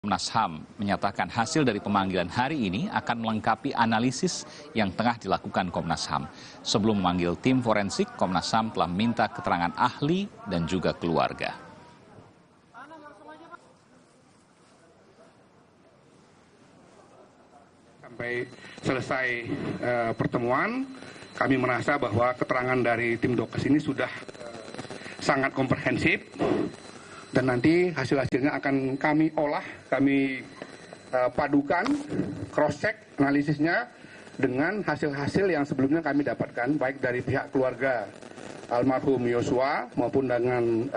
Komnas HAM menyatakan hasil dari pemanggilan hari ini akan melengkapi analisis yang tengah dilakukan Komnas HAM. Sebelum memanggil tim forensik, Komnas HAM telah meminta keterangan ahli dan juga keluarga. Sampai selesai pertemuan, kami merasa bahwa keterangan dari tim Dokes ini sudah sangat komprehensif. Dan nanti hasil-hasilnya akan kami olah, kami padukan, cross-check analisisnya dengan hasil-hasil yang sebelumnya kami dapatkan, baik dari pihak keluarga almarhum Yosua maupun dengan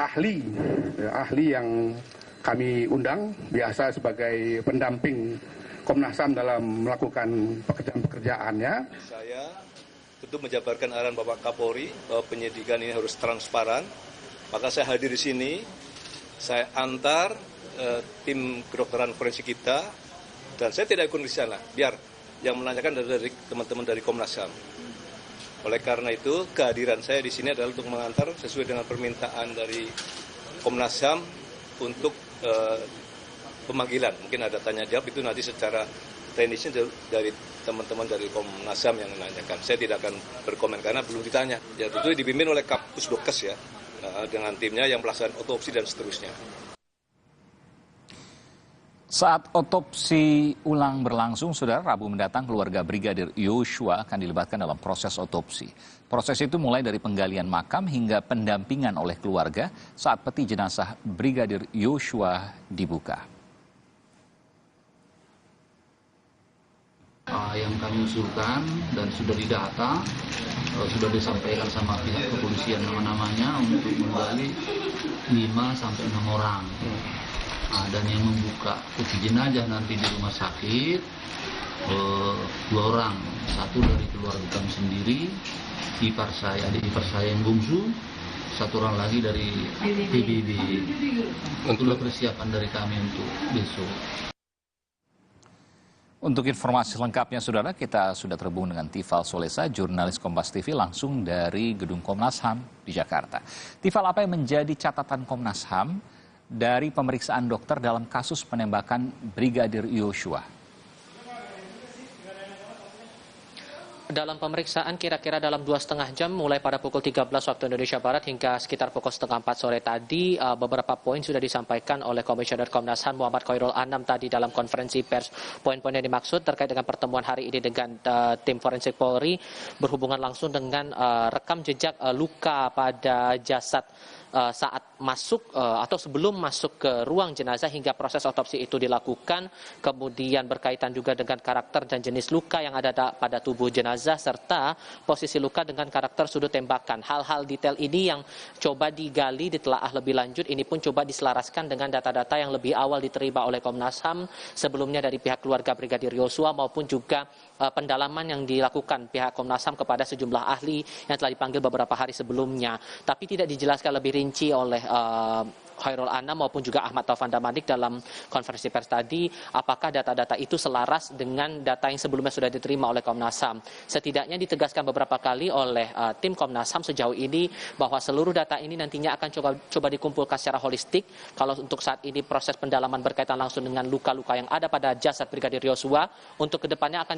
ahli yang kami undang, biasa sebagai pendamping Komnas HAM dalam melakukan pekerjaan-pekerjaannya. Saya tentu menjabarkan arahan Bapak Kapolri bahwa penyidikan ini harus transparan. Maka saya hadir di sini, saya antar tim kedokteran forensik kita, dan saya tidak ikut di sana, biar yang menanyakan dari teman-teman dari Komnas HAM. Oleh karena itu, kehadiran saya di sini adalah untuk mengantar sesuai dengan permintaan dari Komnas HAM untuk pemanggilan. Mungkin ada tanya jawab, itu nanti secara teknisnya dari teman-teman dari Komnas HAM yang menanyakan. Saya tidak akan berkomen karena belum ditanya. Ya tentu dipimpin oleh Kapus Dokes ya, dengan timnya yang melaksanakan otopsi dan seterusnya. Saat otopsi ulang berlangsung, Saudara, Rabu mendatang keluarga Brigadir Yosua akan dilibatkan dalam proses otopsi. Proses itu mulai dari penggalian makam hingga pendampingan oleh keluarga saat peti jenazah Brigadir Yosua dibuka. Yang kami usulkan dan sudah didata, sudah disampaikan sama pihak kepolisian nama-namanya untuk menggali 5-6 orang. Dan yang membuka peti jenazah nanti di rumah sakit 2 orang, satu dari keluarga kami sendiri, adik ipar saya yang bungsu, 1 orang lagi dari PBB. Itulah persiapan dari kami untuk besok. Untuk informasi lengkapnya, Saudara, kita sudah terhubung dengan Tifal Solesa, jurnalis Kompas TV langsung dari Gedung Komnas HAM di Jakarta. Tifal, apa yang menjadi catatan Komnas HAM dari pemeriksaan dokter dalam kasus penembakan Brigadir Yosua? Dalam pemeriksaan kira-kira dalam 2,5 jam mulai pada pukul 13 waktu Indonesia Barat hingga sekitar pukul 3:30 sore tadi, beberapa poin sudah disampaikan oleh Komisioner Komnas HAM Muhammad Khairul Anam tadi dalam konferensi pers. Poin-poin yang dimaksud terkait dengan pertemuan hari ini dengan tim forensik Polri berhubungan langsung dengan rekam jejak luka pada jasad saat masuk atau sebelum masuk ke ruang jenazah hingga proses otopsi itu dilakukan, kemudian berkaitan juga dengan karakter dan jenis luka yang ada pada tubuh jenazah serta posisi luka dengan karakter sudut tembakan. Hal-hal detail ini yang coba digali, ditelaah lebih lanjut, ini pun coba diselaraskan dengan data-data yang lebih awal diterima oleh Komnas HAM sebelumnya dari pihak keluarga Brigadir Yosua maupun juga pendalaman yang dilakukan pihak Komnas HAM kepada sejumlah ahli yang telah dipanggil beberapa hari sebelumnya. Tapi tidak dijelaskan lebih rinci oleh Khairul Anam maupun juga Ahmad Taufan Damanik dalam konferensi pers tadi, apakah data-data itu selaras dengan data yang sebelumnya sudah diterima oleh Komnas HAM. Setidaknya ditegaskan beberapa kali oleh tim Komnas HAM sejauh ini bahwa seluruh data ini nantinya akan coba dikumpulkan secara holistik. Kalau untuk saat ini proses pendalaman berkaitan langsung dengan luka-luka yang ada pada jasad Brigadir Yosua, untuk kedepannya akan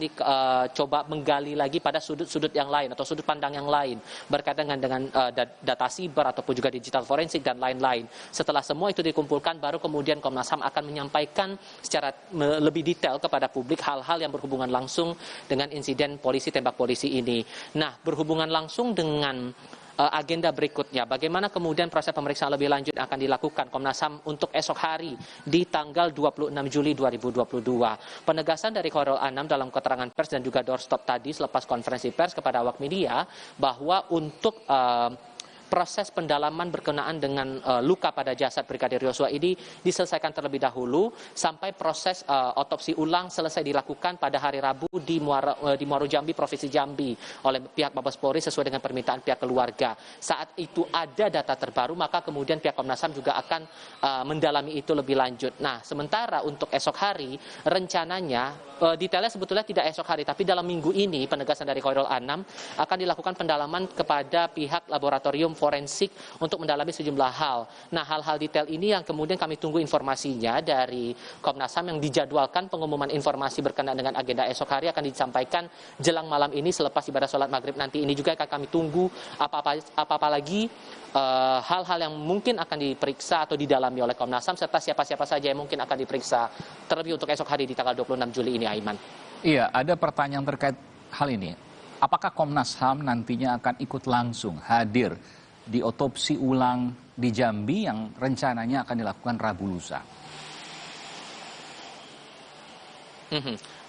coba menggali lagi pada sudut-sudut yang lain atau sudut pandang yang lain berkaitan dengan data siber ataupun juga digital forensik dan lain-lain. Setelah semua itu dikumpulkan, baru kemudian Komnas HAM akan menyampaikan secara lebih detail kepada publik hal-hal yang berhubungan langsung dengan insiden polisi tembak polisi ini. Nah, berhubungan langsung dengan agenda berikutnya, bagaimana kemudian proses pemeriksaan lebih lanjut akan dilakukan Komnas HAM untuk esok hari di tanggal 26 Juli 2022. Penegasan dari Khairul Anam dalam keterangan pers dan juga doorstop tadi selepas konferensi pers kepada awak media bahwa untuk proses pendalaman berkenaan dengan luka pada jasad Brigadir Yosua ini diselesaikan terlebih dahulu sampai proses otopsi ulang selesai dilakukan pada hari Rabu di Muaro Jambi, Provinsi Jambi oleh pihak Mabes Polri sesuai dengan permintaan pihak keluarga. Saat itu ada data terbaru, maka kemudian pihak Komnas HAM juga akan mendalami itu lebih lanjut. Nah, sementara untuk esok hari rencananya detailnya sebetulnya tidak esok hari, tapi dalam minggu ini penegasan dari Khairul Anam akan dilakukan pendalaman kepada pihak laboratorium forensik untuk mendalami sejumlah hal. Nah, hal-hal detail ini yang kemudian kami tunggu informasinya dari Komnas HAM yang dijadwalkan pengumuman informasi berkenaan dengan agenda esok hari akan disampaikan jelang malam ini selepas ibadah sholat maghrib nanti. Ini juga akan kami tunggu apa-apa lagi hal-hal yang mungkin akan diperiksa atau didalami oleh Komnas HAM serta siapa-siapa saja yang mungkin akan diperiksa terlebih untuk esok hari di tanggal 26 Juli ini, Aiman. Iya, ada pertanyaan terkait hal ini. Apakah Komnas HAM nantinya akan ikut langsung hadir di otopsi ulang di Jambi yang rencananya akan dilakukan Rabu lusa?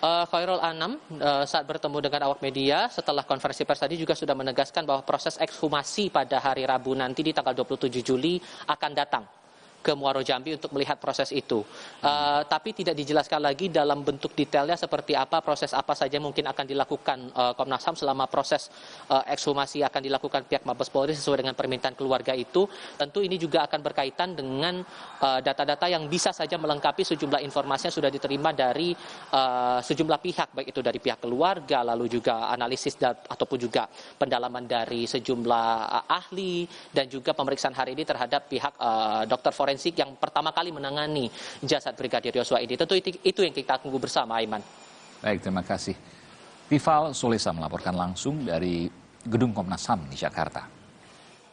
Khairul Anam saat bertemu dengan awak media setelah konferensi pers tadi juga sudah menegaskan bahwa proses ekshumasi pada hari Rabu nanti di tanggal 27 Juli akan datang ke Muaro Jambi untuk melihat proses itu. Tapi tidak dijelaskan lagi dalam bentuk detailnya seperti apa, proses apa saja mungkin akan dilakukan Komnas HAM selama proses ekshumasi akan dilakukan pihak Mabes Polri sesuai dengan permintaan keluarga itu. Tentu ini juga akan berkaitan dengan data-data yang bisa saja melengkapi sejumlah informasi yang sudah diterima dari sejumlah pihak, baik itu dari pihak keluarga, lalu juga analisis ataupun juga pendalaman dari sejumlah ahli dan juga pemeriksaan hari ini terhadap pihak dokter forensik yang pertama kali menangani jasad Brigadir Yosua ini. Tentu itu yang kita tunggu bersama, Aiman. Baik, terima kasih. Tifal Solesa melaporkan langsung dari Gedung Komnas HAM di Jakarta.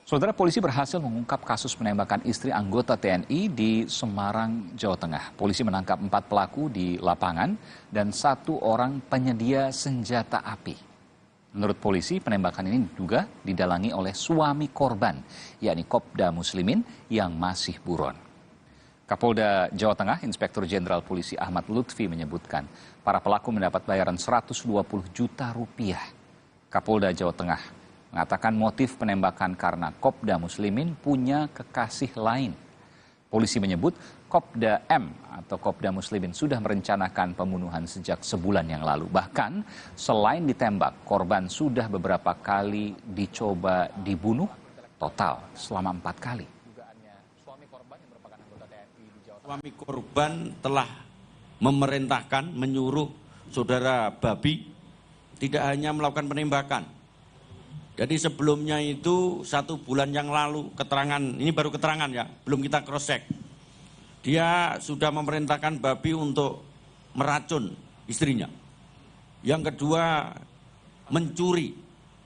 Saudara, polisi berhasil mengungkap kasus penembakan istri anggota TNI di Semarang, Jawa Tengah. Polisi menangkap 4 pelaku di lapangan dan 1 orang penyedia senjata api. Menurut polisi, penembakan ini juga didalangi oleh suami korban, yakni Kopda Muslimin yang masih buron. Kapolda Jawa Tengah, Inspektur Jenderal Polisi Ahmad Lutfi menyebutkan, para pelaku mendapat bayaran 120 juta rupiah. Kapolda Jawa Tengah mengatakan motif penembakan karena Kopda Muslimin punya kekasih lain. Polisi menyebut Kopda M atau Kopda Muslimin sudah merencanakan pembunuhan sejak sebulan yang lalu. Bahkan selain ditembak, korban sudah beberapa kali dicoba dibunuh, total selama 4 kali. Suami korban telah memerintahkan, menyuruh saudara Babi tidak hanya melakukan penembakan. Jadi sebelumnya itu 1 bulan yang lalu, keterangan, ini baru keterangan ya, belum kita cross check. Dia sudah memerintahkan Babi untuk meracun istrinya. Yang kedua, mencuri.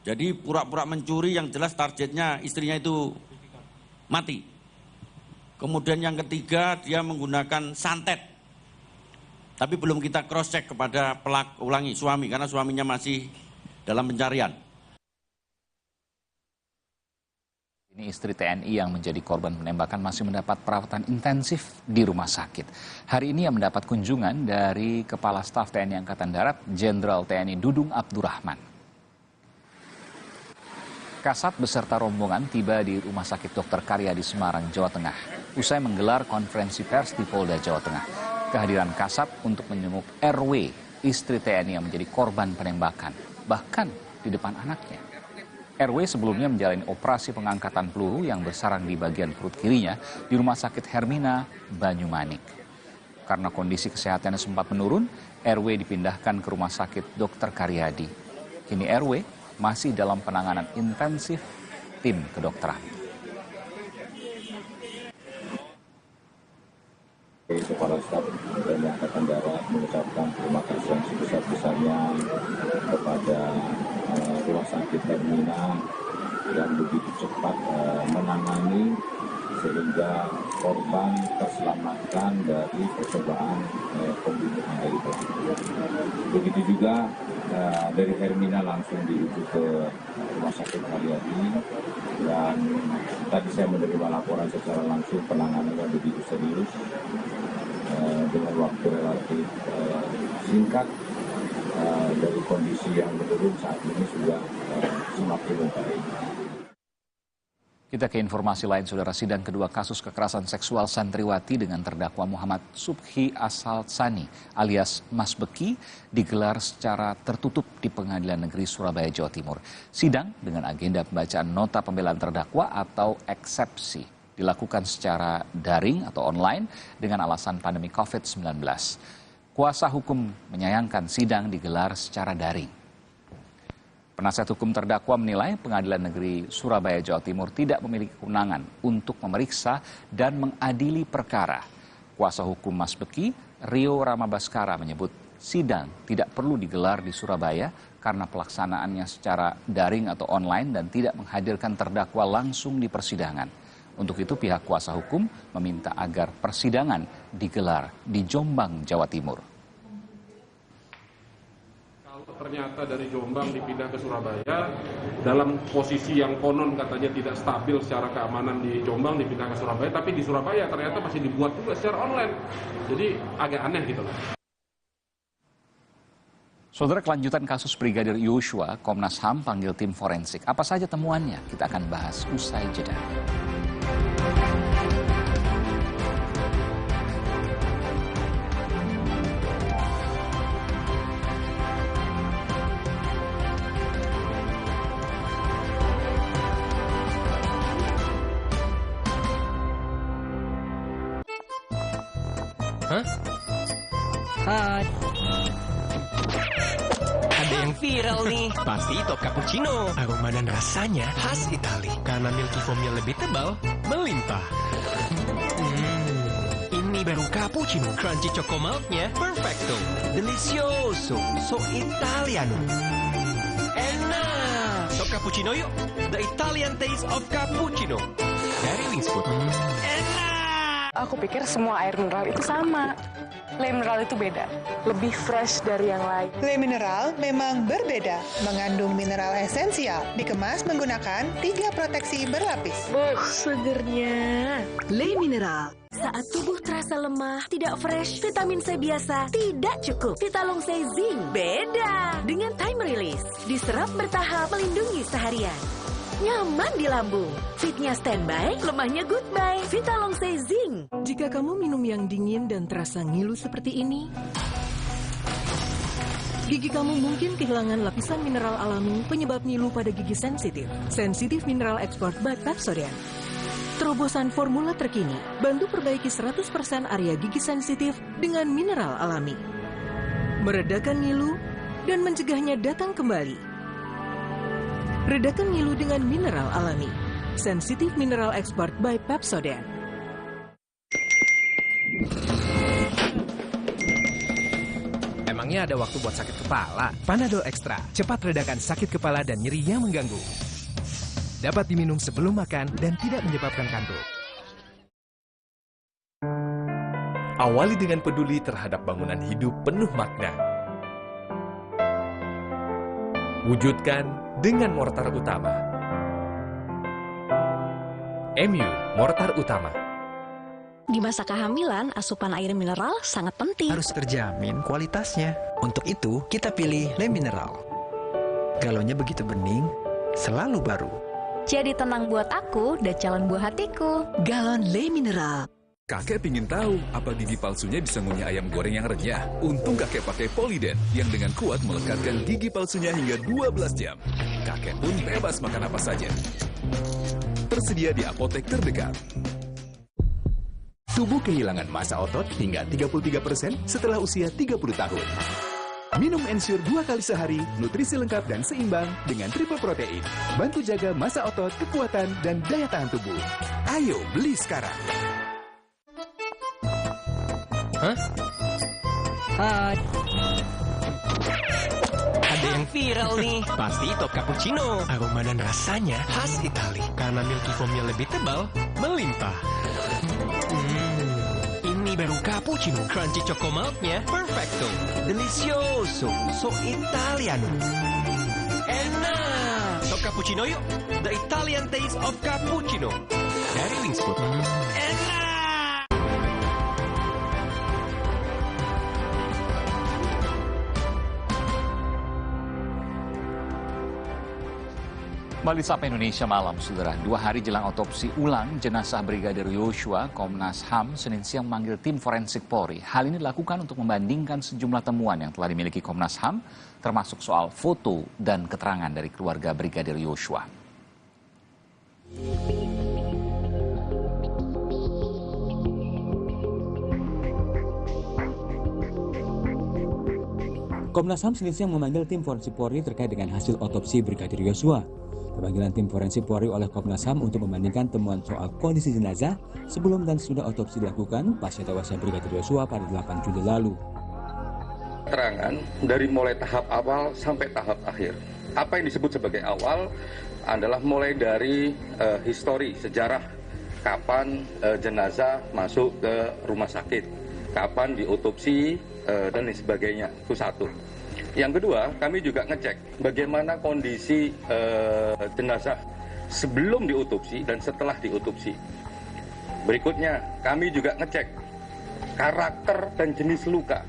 Jadi pura-pura mencuri yang jelas targetnya istrinya itu mati. Kemudian yang ketiga, dia menggunakan santet. Tapi belum kita cross check kepada pelaku, suami, karena suaminya masih dalam pencarian. Ini istri TNI yang menjadi korban penembakan masih mendapat perawatan intensif di rumah sakit. Hari ini yang mendapat kunjungan dari Kepala Staf TNI Angkatan Darat, Jenderal TNI Dudung Abdurrahman. Kasat beserta rombongan tiba di Rumah Sakit Dr. Karya di Semarang, Jawa Tengah. Usai menggelar konferensi pers di Polda Jawa Tengah. Kehadiran Kasat untuk menjenguk RW, istri TNI yang menjadi korban penembakan, bahkan di depan anaknya. RW sebelumnya menjalani operasi pengangkatan peluru yang bersarang di bagian perut kirinya di Rumah Sakit Hermina, Banyumanik. Karena kondisi kesehatannya sempat menurun, RW dipindahkan ke Rumah Sakit Dr. Karyadi. Kini RW masih dalam penanganan intensif tim kedokteran. Kepala Staf TNI Angkatan Darat mengucapkan terima kasih yang sebesar-besarnya kepada Rumah Sakit Hermina yang begitu cepat menangani sehingga korban terselamatkan dari percobaan pembunuhan dari pelaku. Begitu juga dari Hermina langsung dirujuk ke Rumah Sakit Karyadi dan tadi saya menerima laporan secara langsung penanganannya begitu serius dengan waktu relatif singkat. Dari kondisi yang menurun saat ini sudah semakin membaik. Kita ke informasi lain, saudara. Sidang kedua kasus kekerasan seksual santriwati dengan terdakwa Muhammad Subhi Asal-Sani alias Mas Beki digelar secara tertutup di Pengadilan Negeri Surabaya, Jawa Timur. Sidang dengan agenda pembacaan nota pembelaan terdakwa atau eksepsi dilakukan secara daring atau online dengan alasan pandemi COVID-19. Kuasa hukum menyayangkan sidang digelar secara daring. Penasihat hukum terdakwa menilai Pengadilan Negeri Surabaya, Jawa Timur tidak memiliki kewenangan untuk memeriksa dan mengadili perkara. Kuasa hukum Mas Beki, Rio Ramabaskara, menyebut sidang tidak perlu digelar di Surabaya karena pelaksanaannya secara daring atau online dan tidak menghadirkan terdakwa langsung di persidangan. Untuk itu pihak kuasa hukum meminta agar persidangan digelar di Jombang, Jawa Timur. Ternyata dari Jombang dipindah ke Surabaya dalam posisi yang konon katanya tidak stabil secara keamanan di Jombang dipindah ke Surabaya, tapi di Surabaya ternyata masih dibuat juga secara online. Jadi agak aneh gitu loh. Saudara, kelanjutan kasus Brigadir Yosua, Komnas HAM panggil tim forensik. Apa saja temuannya? Kita akan bahas usai jeda. Hai. Ada yang viral nih. Pasti top cappuccino. Aroma dan rasanya khas Itali. Karena milky foamnya lebih tebal, melimpah. Ini baru cappuccino. Crunchy choco milknya perfecto. Delicioso. So Italiano. Enak. Top cappuccino yuk. The Italian taste of cappuccino. Dari Wingsfood. Enak. Aku pikir semua air mineral itu sama. Le mineral itu beda, lebih fresh dari yang lain. Le mineral memang berbeda, mengandung mineral esensial, dikemas menggunakan 3 proteksi berlapis. Segernya. Le mineral. Saat tubuh terasa lemah, tidak fresh, vitamin C biasa tidak cukup. Vitalong C Zinc beda. Dengan time release, diserap bertahap melindungi seharian. Nyaman di lambung. Fitnya standby, lemahnya goodbye. Vitalong C Zinc. Jika kamu minum yang dingin dan terasa ngilu seperti ini, gigi kamu mungkin kehilangan lapisan mineral alami penyebab ngilu pada gigi sensitif. Sensitif Mineral Export by Pepsodent. Terobosan formula terkini, bantu perbaiki 100% area gigi sensitif dengan mineral alami. Meredakan ngilu dan mencegahnya datang kembali. Redakan ngilu dengan mineral alami. Sensitif Mineral Export by Pepsodent. Emangnya ada waktu buat sakit kepala? Panadol Extra, cepat redakan sakit kepala dan nyeri yang mengganggu. Dapat diminum sebelum makan dan tidak menyebabkan kantuk. Awali dengan peduli terhadap bangunan hidup penuh makna. Wujudkan dengan mortar utama. MU Mortar Utama. Di masa kehamilan, asupan air mineral sangat penting. Harus terjamin kualitasnya. Untuk itu, kita pilih Le Mineral. Galonnya begitu bening, selalu baru. Jadi tenang buat aku dan calon buah hatiku. Galon Le Mineral. Kakek pingin tahu apa gigi palsunya bisa ngunyah ayam goreng yang renyah. Untung kakek pakai Polydent yang dengan kuat melekatkan gigi palsunya hingga 12 jam. Kakek pun bebas makan apa saja. Tersedia di apotek terdekat. Tubuh kehilangan massa otot hingga 33% setelah usia 30 tahun. Minum Ensure 2 kali sehari, nutrisi lengkap dan seimbang dengan triple protein. Bantu jaga massa otot, kekuatan, dan daya tahan tubuh. Ayo beli sekarang. Hai. Ada yang viral nih. Pasti top cappuccino. Aroma dan rasanya khas Itali. Karena milky foamnya lebih tebal, melimpah. Ini baru cappuccino. Crunchy choco milknya perfecto. Delicioso. So Italiano. Enak. Top cappuccino yuk. The Italian taste of cappuccino. Dari Wingsfood. Enak. Kembali Sapa Indonesia Malam, Saudara. 2 hari jelang otopsi ulang jenazah Brigadir Yosua, Komnas HAM Senin siang memanggil tim forensik Polri. Hal ini dilakukan untuk membandingkan sejumlah temuan yang telah dimiliki Komnas HAM, termasuk soal foto dan keterangan dari keluarga Brigadir Yosua. Komnas HAM Senin siang memanggil tim forensik Polri terkait dengan hasil otopsi Brigadir Yosua. Pemanggilan tim forensik Polri oleh Komnas HAM untuk membandingkan temuan soal kondisi jenazah sebelum dan sudah otopsi dilakukan pasca tewasnya Brigadir Yosua pada 8 Juli lalu. Keterangan dari mulai tahap awal sampai tahap akhir. Apa yang disebut sebagai awal adalah mulai dari histori, sejarah, kapan jenazah masuk ke rumah sakit, kapan diotopsi, dan lain sebagainya. Itu satu. Yang kedua, kami juga ngecek bagaimana kondisi jenazah sebelum diotopsi dan setelah diotopsi. Berikutnya, kami juga ngecek karakter dan jenis luka.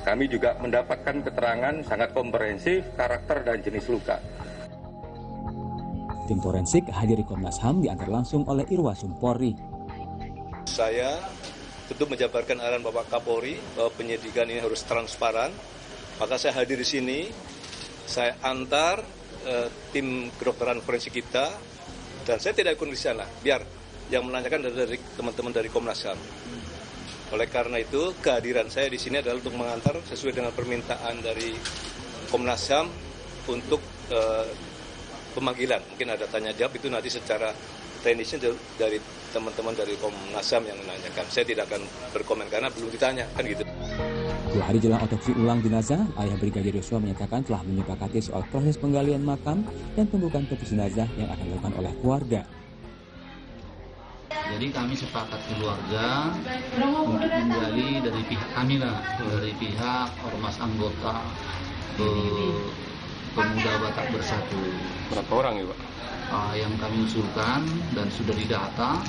Kami juga mendapatkan keterangan sangat komprehensif karakter dan jenis luka. Tim forensik hadir di Komnas HAM diantar langsung oleh Irwasum Polri. Saya tentu menjabarkan arahan Bapak Kapolri bahwa penyidikan ini harus transparan. Maka saya hadir di sini, saya antar tim kedokteran forensik kita, dan saya tidak ikut di sana, biar yang menanyakan dari teman-teman dari Komnas HAM. Oleh karena itu, kehadiran saya di sini adalah untuk mengantar sesuai dengan permintaan dari Komnas HAM untuk pemanggilan. Mungkin ada tanya jawab, itu nanti secara teknisnya dari teman-teman dari Komnas HAM yang menanyakan. Saya tidak akan berkomentar karena belum ditanya, kan gitu. 2 hari jelang otopsi ulang jenazah, ayah Brigadir Yosua menyatakan telah menyepakati soal proses penggalian makam dan pembukaan peti jenazah yang akan dilakukan oleh keluarga. Jadi kami sepakat keluarga untuk menggali dari pihak kami lah, dari pihak ormas anggota Pemuda Batak Bersatu. Berapa orang ya Pak? Yang kami usulkan dan sudah didata,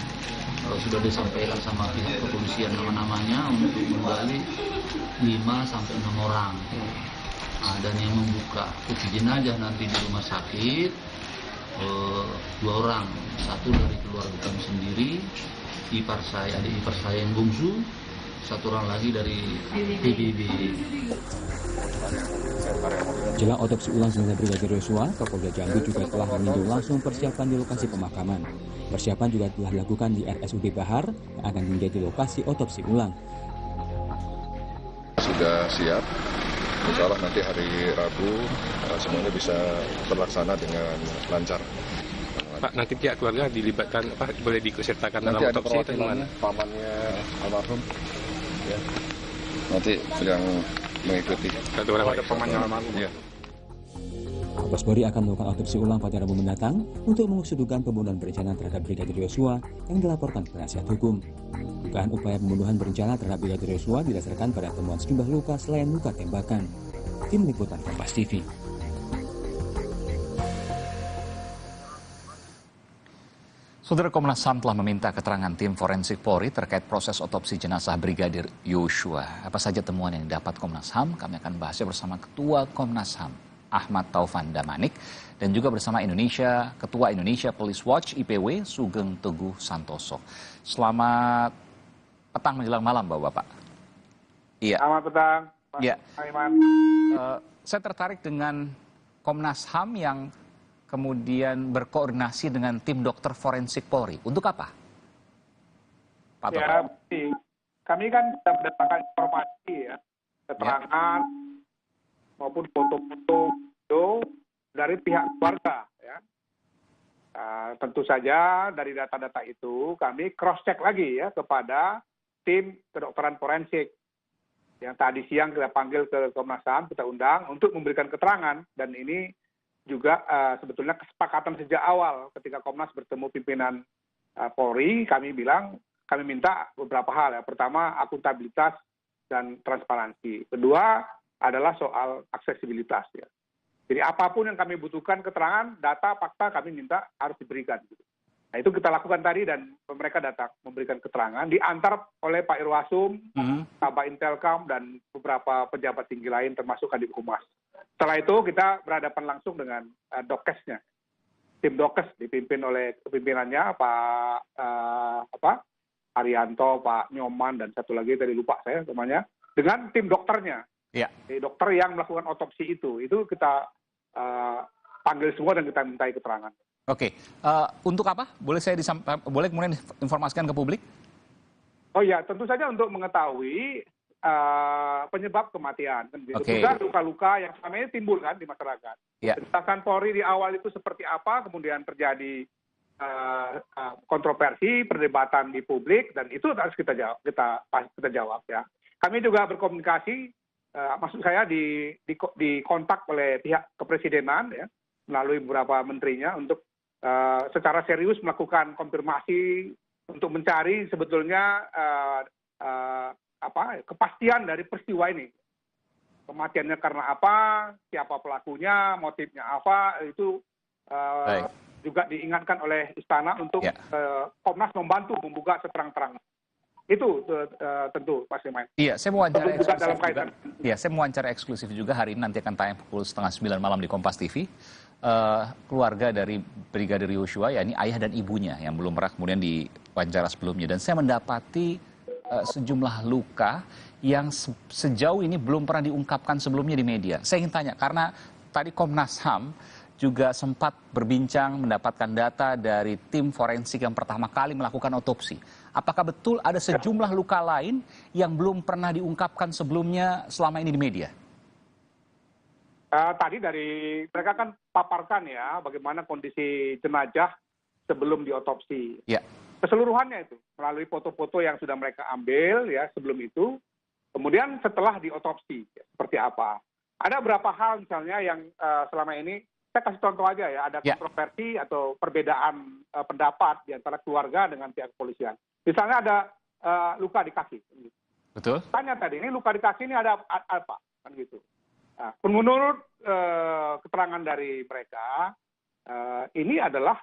sudah disampaikan sama pihak kepolisian nama-namanya untuk menggali 5-6 orang. Dan yang membuka peti jenazah nanti di rumah sakit 2 orang, satu dari keluarga kami sendiri, ipar saya, adik ipar saya yang bungsu, 1 orang lagi dari PBB. Jelang otopsi ulang jenazah Brigadir Yosua, Kapolda Jambi juga telah meninjau langsung persiapan di lokasi pemakaman. Persiapan juga telah dilakukan di RSUD Bahar yang akan menjadi lokasi otopsi ulang. Sudah siap, insya Allah nanti hari Rabu semuanya bisa terlaksana dengan lancar. Pak, nanti pihak keluarga dilibatkan, Pak, boleh diikutsertakan dalam otopsi atau gimana? Pamannya almarhum, ya. Nanti yang mengikuti. Satu orang ada pamannya almarhum. Ya. Mabes Polri akan melakukan otopsi ulang pada Rabu mendatang untuk mengusut dugaan pembunuhan berencana terhadap Brigadir Yosua yang dilaporkan penasihat hukum. Dugaan upaya pembunuhan berencana terhadap Brigadir Yosua didasarkan pada temuan sejumlah luka selain luka tembakan. Tim Liputan Kompas TV. Saudara, Komnas HAM telah meminta keterangan tim forensik Polri terkait proses otopsi jenazah Brigadir Yosua. Apa saja temuan yang didapat Komnas HAM? Kami akan bahasnya bersama Ketua Komnas HAM, Ahmad Taufan Damanik, dan juga bersama Ketua Indonesia Police Watch IPW, Sugeng Teguh Santoso. Selamat petang menjelang malam, Bapak-Bapak. Iya. Selamat petang, Pak Aiman. Saya tertarik dengan Komnas HAM yang kemudian berkoordinasi dengan tim dokter forensik Polri. Untuk apa? Pak Ya, kami kan sudah mendapatkan informasi ya, keterangan maupun foto-foto dari pihak keluarga. Ya. Tentu saja dari data-data itu kami cross-check lagi ya kepada tim kedokteran forensik. Yang tadi siang kita panggil ke Komnas HAM, kita undang untuk memberikan keterangan, dan ini juga sebetulnya kesepakatan sejak awal ketika Komnas bertemu pimpinan Polri, kami minta beberapa hal ya. Pertama, akuntabilitas dan transparansi. Kedua adalah soal aksesibilitas ya. Jadi apapun yang kami butuhkan keterangan, data, fakta kami minta harus diberikan. Nah itu kita lakukan tadi, dan mereka datang memberikan keterangan, diantar oleh Pak Irwasum, Kabak Intelkam, dan beberapa pejabat tinggi lain termasuk Kadif Humas. Setelah itu kita berhadapan langsung dengan Dokesnya. Tim Dokes dipimpin oleh pimpinannya Pak Arianto, Pak Nyoman, dan satu lagi tadi lupa saya namanya, dengan tim dokternya. Ya. Dokter yang melakukan otopsi itu kita panggil semua dan kita mintai keterangan. Oke, untuk apa? Boleh kemudian informasikan ke publik? Oh ya, tentu saja untuk mengetahui penyebab kematian. Kan gitu. Oke. Juga luka-luka yang selama ini timbul kan di masyarakat. Ya. Penjelasan Polri di awal itu seperti apa, kemudian terjadi kontroversi, perdebatan di publik, dan itu harus kita jawab ya. Kami juga berkomunikasi, maksud saya di kontak oleh pihak kepresidenan ya, melalui beberapa menterinya untuk secara serius melakukan konfirmasi untuk mencari sebetulnya kepastian dari peristiwa ini. Kematiannya karena apa, siapa pelakunya, motifnya apa, itu juga diingatkan oleh Istana untuk Komnas membantu membuka seterang-terangnya. Itu tentu Pak Simain. Iya, saya mau wawancara eksklusif juga. Iya, saya mau wawancara eksklusif juga hari ini, nanti akan tayang pukul 8:30 malam di Kompas TV. Keluarga dari Brigadir Yosua, yakni ayah dan ibunya yang belum pernah kemudian diwawancara sebelumnya. Dan saya mendapati sejumlah luka yang sejauh ini belum pernah diungkapkan sebelumnya di media. Saya ingin tanya, karena tadi Komnas HAM juga sempat berbincang mendapatkan data dari tim forensik yang pertama kali melakukan otopsi. Apakah betul ada sejumlah luka lain yang belum pernah diungkapkan sebelumnya selama ini di media? Tadi dari mereka kan paparkan ya bagaimana kondisi jenazah sebelum diotopsi. Ya. Keseluruhannya itu melalui foto-foto yang sudah mereka ambil ya sebelum itu. Kemudian setelah diotopsi ya, seperti apa. Ada beberapa hal misalnya yang selama ini saya kasih contoh aja ya, ada kontroversi atau perbedaan pendapat di antara keluarga dengan pihak kepolisian. Misalnya ada luka di kaki. Betul. Tanya tadi, ini luka di kaki ini ada apa? Kan gitu. Nah, menurut keterangan dari mereka, ini adalah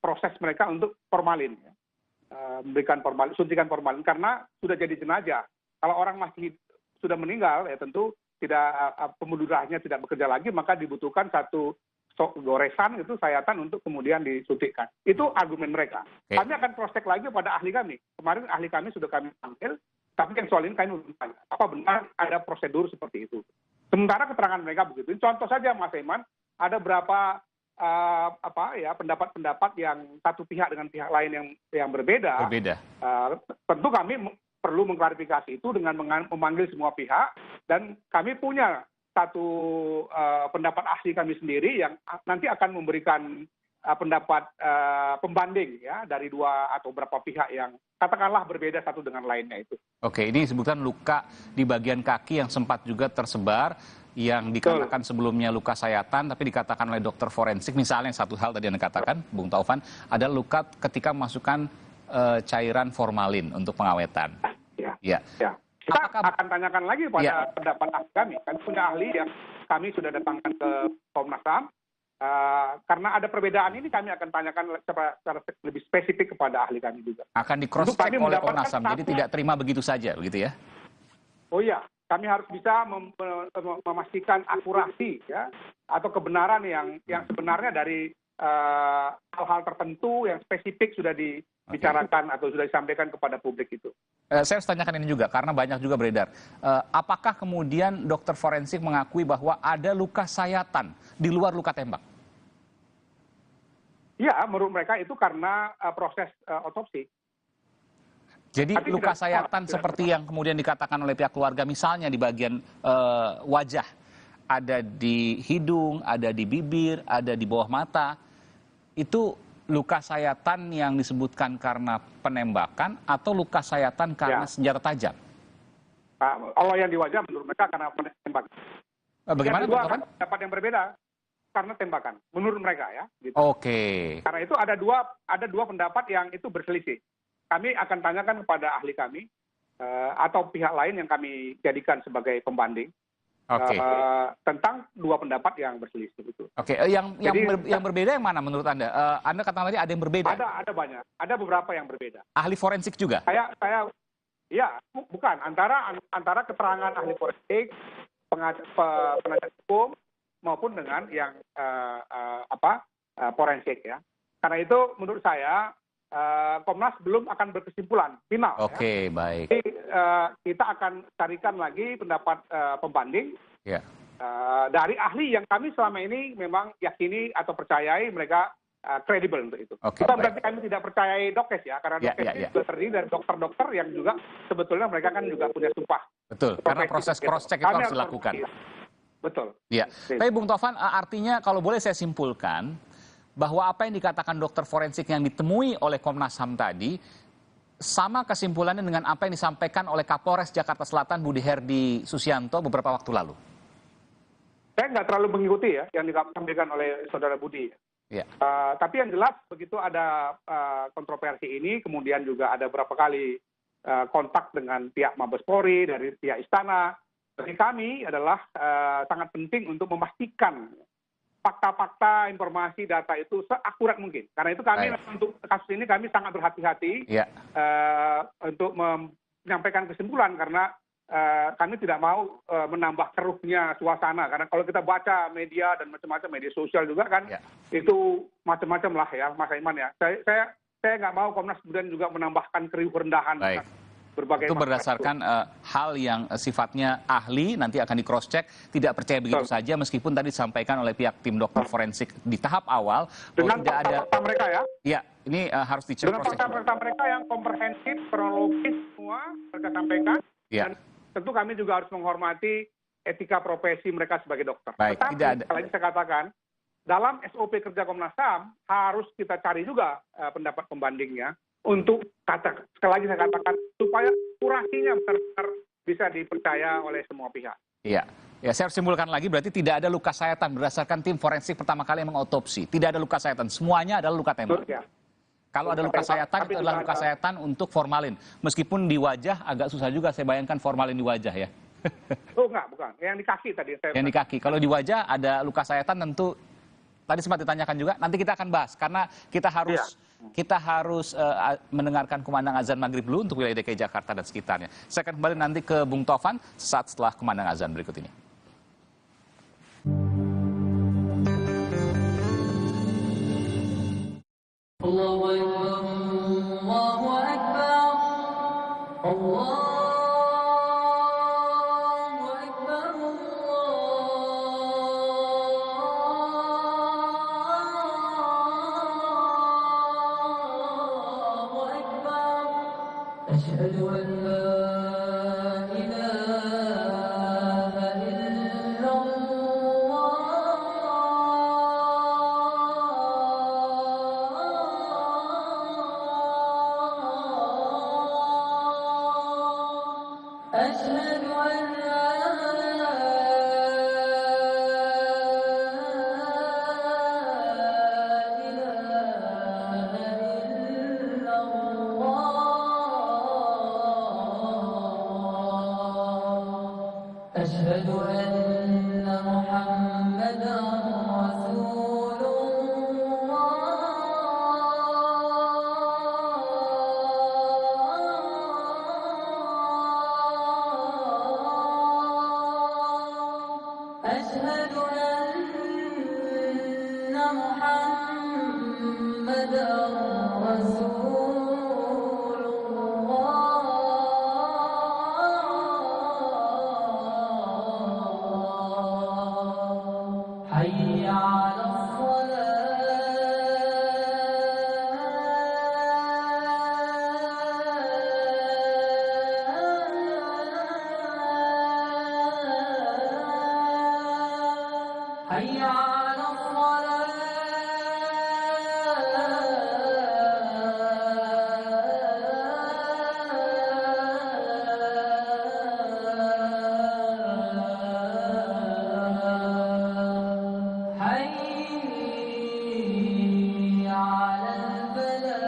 proses mereka untuk formalin, ya. Memberikan formalin, suntikan formalin karena sudah jadi jenazah. Kalau orang masih sudah meninggal, ya tentu tidak pembuluh darahnya tidak bekerja lagi, maka dibutuhkan satu goresan itu sayatan untuk kemudian disuntikkan. Itu argumen mereka. Okay. Kami akan cross check lagi pada ahli kami. Kemarin ahli kami sudah kami panggil. Tapi yang soal ini kami belum tanya, apa benar ada prosedur seperti itu. Sementara keterangan mereka begitu. Contoh saja Mas Iman, ada berapa pendapat-pendapat yang satu pihak dengan pihak lain yang berbeda. Tentu kami perlu mengklarifikasi itu dengan memanggil semua pihak, dan kami punya satu pendapat ahli kami sendiri yang nanti akan memberikan pendapat pembanding ya dari dua atau berapa pihak yang katakanlah berbeda satu dengan lainnya itu. Oke, ini disebutkan luka di bagian kaki yang sempat juga tersebar, yang dikatakan sebelumnya luka sayatan, tapi dikatakan oleh dokter forensik, misalnya satu hal tadi yang dikatakan, Bung Taufan, ada luka ketika memasukkan cairan formalin untuk pengawetan. Ya. Kita akan tanyakan lagi pada pendapat ahli kami. Kami punya ahli yang kami sudah datangkan ke Komnas HAM. Karena ada perbedaan ini kami akan tanyakan secara lebih spesifik kepada ahli kami juga. Akan di cross check oleh Komnas HAM, jadi tidak terima begitu saja, begitu ya? Oh iya, kami harus bisa memastikan akurasi ya atau kebenaran yang sebenarnya dari hal-hal tertentu yang spesifik sudah dibicarakan atau sudah disampaikan kepada publik itu. Saya harus tanyakan ini juga karena banyak juga beredar. Apakah kemudian dokter forensik mengakui bahwa ada luka sayatan di luar luka tembak? Iya, menurut mereka itu karena proses otopsi. Jadi luka sayatan seperti yang kemudian dikatakan oleh pihak keluarga, misalnya di bagian wajah, ada di hidung, ada di bibir, ada di bawah mata, itu luka sayatan yang disebutkan karena penembakan atau luka sayatan karena senjata tajam? Kalau yang di wajah menurut mereka karena penembakan. Bagaimana Yang kedua, pendapat yang berbeda karena tembakan, menurut mereka ya. Gitu. Oke. Karena itu ada dua pendapat yang itu berselisih. Kami akan tanyakan kepada ahli kami atau pihak lain yang kami jadikan sebagai pembanding. Tentang dua pendapat yang berselisih itu. Oke, yang berbeda yang mana menurut Anda? Anda katakan tadi ada yang berbeda. Ada banyak, ada beberapa yang berbeda. Ahli forensik juga? Bukan antara keterangan ahli forensik, penasihat hukum maupun dengan yang forensik ya. Karena itu menurut saya Komnas belum akan berkesimpulan final. Oke, baik. Jadi kita akan carikan lagi pendapat pembanding dari ahli yang kami selama ini memang yakini atau percayai mereka kredibel untuk itu. Oke, Bukan baik. berarti kami tidak percayai Dokes ya, karena Ya, Dokes ya, ini ya. juga terdiri dari dokter-dokter yang juga sebetulnya mereka kan juga punya sumpah. Betul, karena Profesi proses gitu. cross check itu Kami harus dilakukan. Betul. Ya, tapi Bung Tovan, artinya kalau boleh saya simpulkan bahwa apa yang dikatakan dokter forensik yang ditemui oleh Komnas HAM tadi sama kesimpulannya dengan apa yang disampaikan oleh Kapolres Jakarta Selatan Budi Herdi Susianto beberapa waktu lalu. Saya nggak terlalu mengikuti ya yang disampaikan oleh Saudara Budi. Ya. Tapi yang jelas begitu ada kontroversi ini, kemudian juga ada berapa kali kontak dengan pihak Mabes Polri, dari pihak Istana. Bagi kami adalah sangat penting untuk memastikan fakta-fakta, informasi, data itu seakurat mungkin. Karena itu kami untuk kasus ini kami sangat berhati-hati untuk menyampaikan kesimpulan karena kami tidak mau menambah keruhnya suasana. Karena kalau kita baca media dan macam-macam, media sosial juga kan, itu macam-macam lah ya, Mas Aiman ya. Saya nggak mau Komnas kemudian juga menambahkan keriuh rendahan. Berbagai itu berdasarkan hal yang sifatnya ahli, nanti akan di cross check, tidak percaya begitu saja meskipun tadi disampaikan oleh pihak tim dokter forensik di tahap awal dengan tidak ada fakta mereka ya. Ya, ini harus dicek Dengan cross check. fakta mereka yang komprehensif, kronologis semua mereka sampaikan. Dan tentu kami juga harus menghormati etika profesi mereka sebagai dokter. Baik, tetapi tidak ada. sekali lagi saya katakan, dalam SOP kerja Komnas HAM harus kita cari juga pendapat pembandingnya untuk sekali lagi saya katakan supaya akurasinya benar-benar bisa dipercaya oleh semua pihak. Iya. Ya, saya harus simpulkan lagi berarti tidak ada luka sayatan berdasarkan tim forensik pertama kali yang mengotopsi. Tidak ada luka sayatan, semuanya adalah luka tembak. Kalau ada luka sayatan itu adalah luka sayatan untuk formalin. Meskipun di wajah agak susah juga saya bayangkan formalin di wajah ya. Oh enggak, bukan. Yang di kaki tadi. Yang di kaki. Kalau di wajah ada luka sayatan tentu tadi sempat ditanyakan juga. Nanti kita akan bahas karena kita harus mendengarkan kumandang azan maghrib dulu untuk wilayah DKI Jakarta dan sekitarnya. Saya akan kembali nanti ke Bung Tovan saat setelah kumandang azan berikut ini. Allahu Akbar, Allahu Akbar, Allahu Akbar, Allahu Akbar. Asyhadu an la ilaha illallah. Asyhadu an la أشهد أن محمدا رسول الله أشهد أن محمدا رسول الله حي على الصلاة حي على الصلاة حي على الفلاح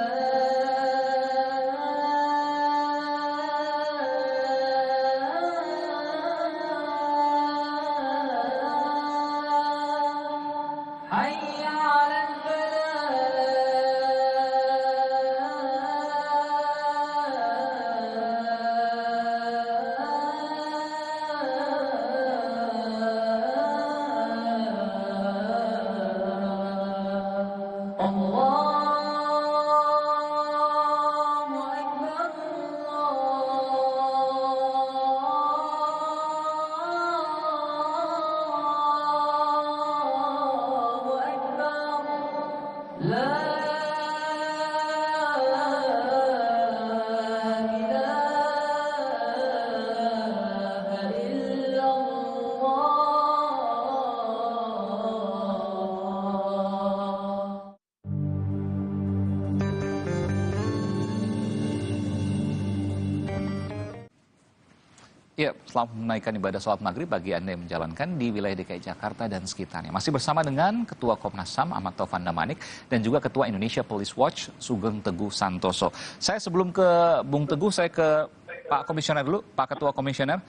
Ya, selamat menunaikan ibadah sholat maghrib bagi Anda yang menjalankan di wilayah DKI Jakarta dan sekitarnya. Masih bersama dengan Ketua Komnas HAM Ahmad Taufan Damanik dan juga Ketua Indonesia Police Watch Sugeng Teguh Santoso. Saya sebelum ke Bung Teguh, saya ke Pak Komisioner dulu, Pak Ketua Komisioner,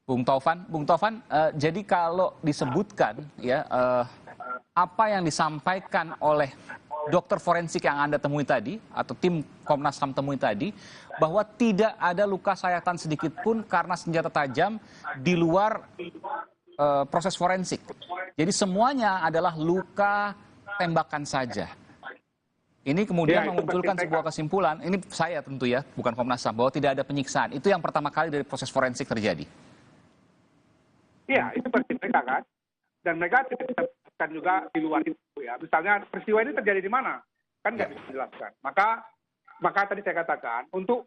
Bung Taufan. Bung Taufan, jadi kalau disebutkan ya apa yang disampaikan oleh dokter forensik yang Anda temui tadi, atau tim Komnas HAM temui tadi, bahwa tidak ada luka sayatan sedikit pun karena senjata tajam di luar proses forensik. Jadi semuanya adalah luka tembakan saja. Ini kemudian memunculkan sebuah kesimpulan, ini saya tentu ya, bukan Komnas HAM, bahwa tidak ada penyiksaan. Itu yang pertama kali dari proses forensik terjadi. Iya, itu versi mereka kan. Dan mereka tidak kan juga di luar itu ya. Misalnya peristiwa ini terjadi di mana? Kan nggak bisa dijelaskan. Maka tadi saya katakan untuk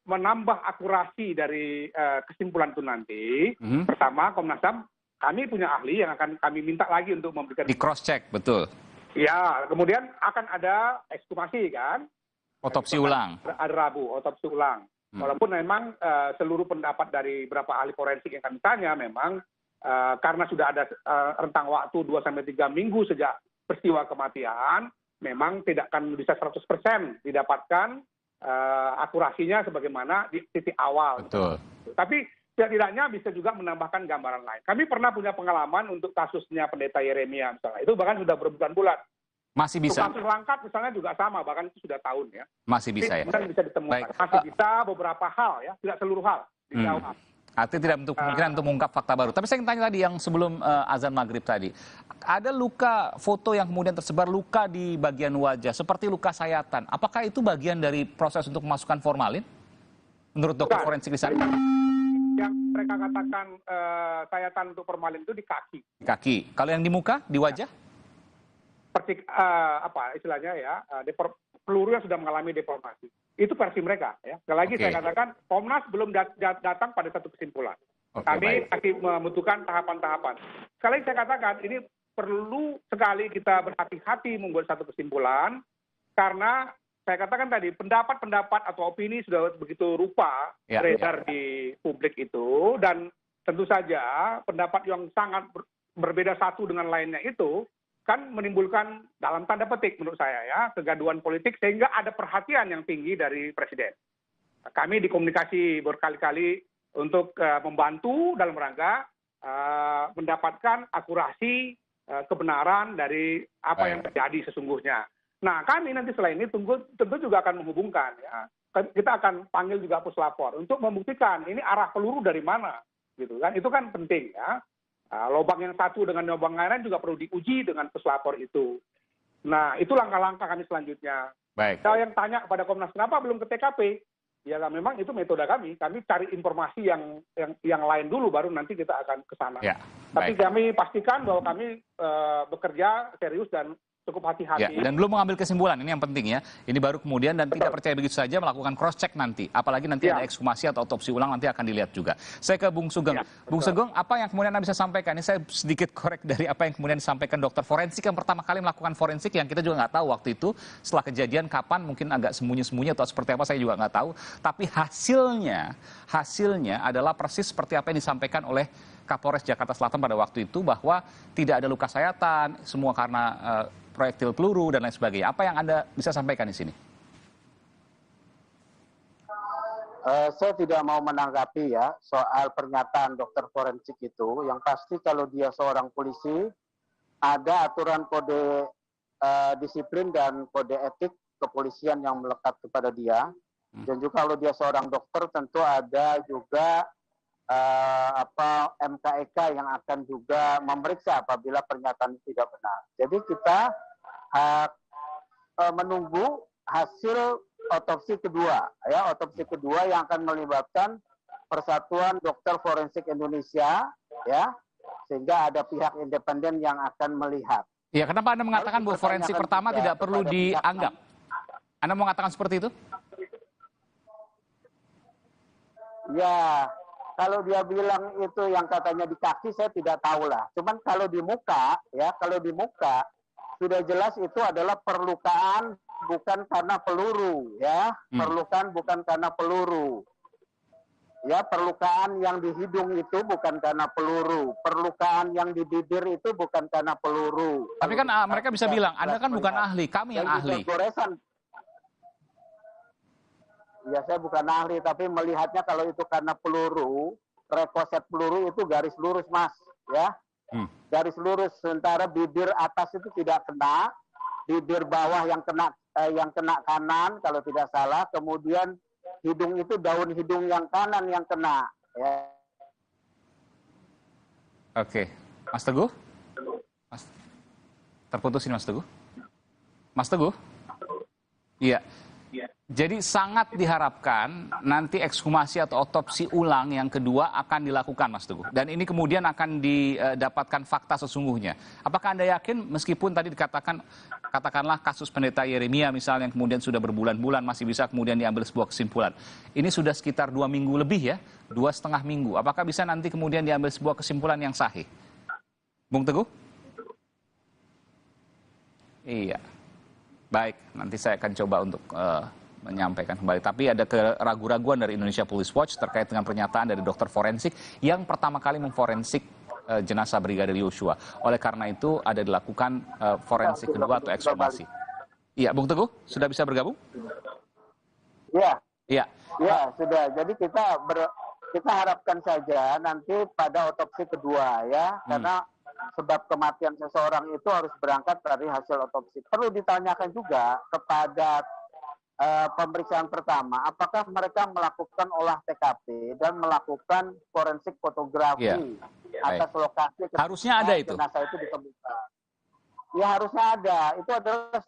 menambah akurasi dari kesimpulan itu nanti, pertama Komnas HAM kami punya ahli yang akan kami minta lagi untuk memberikan di cross check, betul. Ya, kemudian akan ada ekshumasi kan? Otopsi ulang. Ada Rabu, otopsi ulang. Walaupun memang seluruh pendapat dari beberapa ahli forensik yang kami tanya memang karena sudah ada rentang waktu 2-3 minggu sejak peristiwa kematian, memang tidak akan bisa 100% didapatkan akurasinya sebagaimana di titik awal. Betul. Tapi setidaknya bisa juga menambahkan gambaran lain. Kami pernah punya pengalaman untuk kasusnya Pendeta Yeremia misalnya. Itu bahkan sudah berbulan-bulan. Masih bisa. Untuk kasus Langkat misalnya juga sama, bahkan itu sudah tahun ya. Masih bisa ya. Bisa ditemukan. Masih bisa beberapa hal ya, tidak seluruh hal dijawab. Artinya tidak untuk kemungkinan untuk mengungkap fakta baru. Tapi saya ingin tanya tadi yang sebelum azan maghrib tadi. Ada luka foto yang kemudian tersebar, luka di bagian wajah, seperti luka sayatan. Apakah itu bagian dari proses untuk memasukkan formalin? Menurut dokter forensik di sana? Yang mereka katakan sayatan untuk formalin itu di kaki. Di kaki. Kalau yang di muka, di wajah? Apa istilahnya ya, peluru yang sudah mengalami deformasi. Itu versi mereka ya. Sekali lagi saya katakan Komnas belum datang pada satu kesimpulan. Kami masih membutuhkan tahapan-tahapan. Sekali lagi saya katakan ini perlu sekali kita berhati-hati membuat satu kesimpulan karena saya katakan tadi pendapat-pendapat atau opini sudah begitu rupa beredar di publik itu, dan tentu saja pendapat yang sangat berbeda satu dengan lainnya itu kan menimbulkan dalam tanda petik menurut saya ya kegaduhan politik sehingga ada perhatian yang tinggi dari Presiden. Kami dikomunikasi berkali-kali untuk membantu dalam rangka mendapatkan akurasi kebenaran dari apa yang terjadi sesungguhnya. Nah kami nanti selain ini tentu juga akan menghubungkan ya. Kita akan panggil juga puslapor untuk membuktikan ini arah peluru dari mana gitu kan. Itu kan penting ya. Lubang yang satu dengan lubang lain juga perlu diuji dengan puslapor itu. Nah, itu langkah-langkah kami selanjutnya. Baik. Kalau yang tanya kepada Komnas kenapa belum ke TKP? Ya memang itu metode kami. Kami cari informasi yang lain dulu baru nanti kita akan ke sana. Ya, tapi kami pastikan bahwa kami bekerja serius dan cukup hati-hati. Ya, dan belum mengambil kesimpulan, ini yang penting ya. Ini baru kemudian dan tidak percaya begitu saja melakukan cross check nanti. Apalagi nanti ada ekshumasi atau otopsi ulang nanti akan dilihat juga. Saya ke Bung Sugeng. Bung Sugeng, apa yang kemudian Anda bisa sampaikan? Ini saya sedikit korek dari apa yang kemudian disampaikan dokter forensik yang pertama kali melakukan forensik yang kita juga nggak tahu waktu itu setelah kejadian kapan, mungkin agak sembunyi-sembunyi atau seperti apa saya juga nggak tahu. Tapi hasilnya adalah persis seperti apa yang disampaikan oleh Kapolres Jakarta Selatan pada waktu itu bahwa tidak ada luka sayatan, semua karena proyektil peluru dan lain sebagainya. Apa yang Anda bisa sampaikan di sini? Saya tidak mau menanggapi ya soal pernyataan dokter forensik itu. Yang pasti kalau dia seorang polisi, ada aturan kode disiplin dan kode etik kepolisian yang melekat kepada dia. Dan juga kalau dia seorang dokter tentu ada juga MKEK yang akan juga memeriksa apabila pernyataan tidak benar. Jadi kita menunggu hasil otopsi kedua, ya otopsi kedua yang akan melibatkan Persatuan Dokter Forensik Indonesia, ya sehingga ada pihak independen yang akan melihat. Ya, kenapa Anda mengatakan bahwa forensik pertama tidak perlu dianggap? Anda mau mengatakan seperti itu? Ya. Kalau dia bilang itu yang katanya di kaki, saya tidak tahu lah. Cuman kalau di muka, ya kalau di muka sudah jelas itu adalah perlukaan bukan karena peluru, ya perlukaan bukan karena peluru. Ya, perlukaan yang di hidung itu bukan karena peluru. Perlukaan yang di bibir itu bukan karena peluru. Tapi kan mereka bisa bilang, Anda kan bukan ahli, kami yang ahli. Goresan. Ya, saya bukan ahli, tapi melihatnya kalau itu karena peluru, rekoset peluru itu garis lurus, Mas. Ya, garis lurus. Sementara bibir atas itu tidak kena, bibir bawah yang kena kanan kalau tidak salah. Kemudian hidung itu daun hidung yang kanan yang kena. Ya. Oke, Mas Teguh? Terputus ini Mas Teguh? Mas Teguh? Iya. Jadi sangat diharapkan nanti ekshumasi atau otopsi ulang yang kedua akan dilakukan, Mas Teguh. Dan ini kemudian akan didapatkan fakta sesungguhnya. Apakah Anda yakin meskipun tadi katakanlah kasus pendeta Yeremia misalnya yang kemudian sudah berbulan-bulan masih bisa kemudian diambil sebuah kesimpulan. Ini sudah sekitar 2 minggu lebih ya, 2,5 minggu. Apakah bisa nanti kemudian diambil sebuah kesimpulan yang sahih? Bung Teguh? Iya. Baik, nanti saya akan coba untuk menyampaikan kembali. Tapi ada keraguan-raguan dari Indonesia Police Watch terkait dengan pernyataan dari dokter forensik yang pertama kali memforensik jenazah Brigadir Yosua. Oleh karena itu ada dilakukan forensik kedua atau ekshumasi. Iya, Bung Teguh sudah bisa bergabung? Iya. Iya. Iya, sudah. Jadi kita harapkan saja nanti pada otopsi kedua ya, karena sebab kematian seseorang itu harus berangkat dari hasil otopsi. Perlu ditanyakan juga kepada pemeriksaan pertama, apakah mereka melakukan olah TKP dan melakukan forensik fotografi atas lokasi harusnya ada itu. Jenazah itu ditemukan. Ya harusnya ada. Itu adalah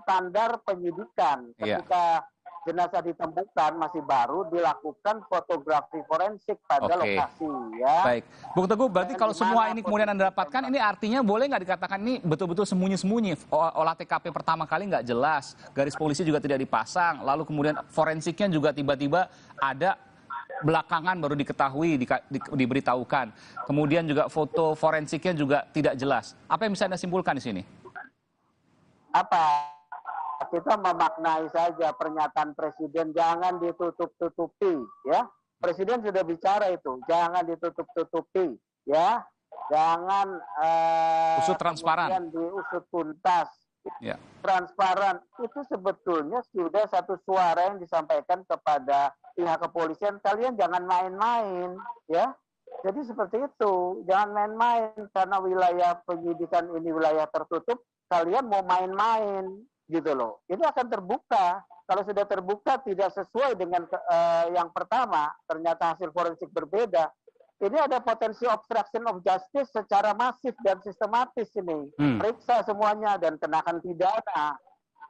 standar penyidikan. Ketika jenazah ditemukan masih baru dilakukan fotografi forensik pada lokasi ya. Baik, Bung Teguh, berarti kalau semua ini kemudian Anda dapatkan, ini artinya boleh nggak dikatakan ini betul-betul sembunyi-sembunyi, olah TKP pertama kali nggak jelas, garis polisi juga tidak dipasang, lalu kemudian forensiknya juga tiba-tiba ada belakangan baru diketahui, diberitahukan, kemudian juga foto forensiknya juga tidak jelas. Apa yang bisa Anda simpulkan di sini? Apa? Kita memaknai saja pernyataan Presiden, jangan ditutup-tutupi, ya. Presiden sudah bicara itu, jangan ditutup-tutupi, ya. Jangan usut transparan, diusut tuntas, ya. Transparan itu sebetulnya sudah satu suara yang disampaikan kepada pihak kepolisian. Kalian jangan main-main, ya. Jadi seperti itu, jangan main-main karena wilayah penyidikan ini wilayah tertutup. Kalian mau main-main. Gitu loh. Ini akan terbuka. Kalau sudah terbuka tidak sesuai dengan yang pertama, ternyata hasil forensik berbeda. Ini ada potensi obstruction of justice secara masif dan sistematis ini. Periksa semuanya dan kenakan pidana.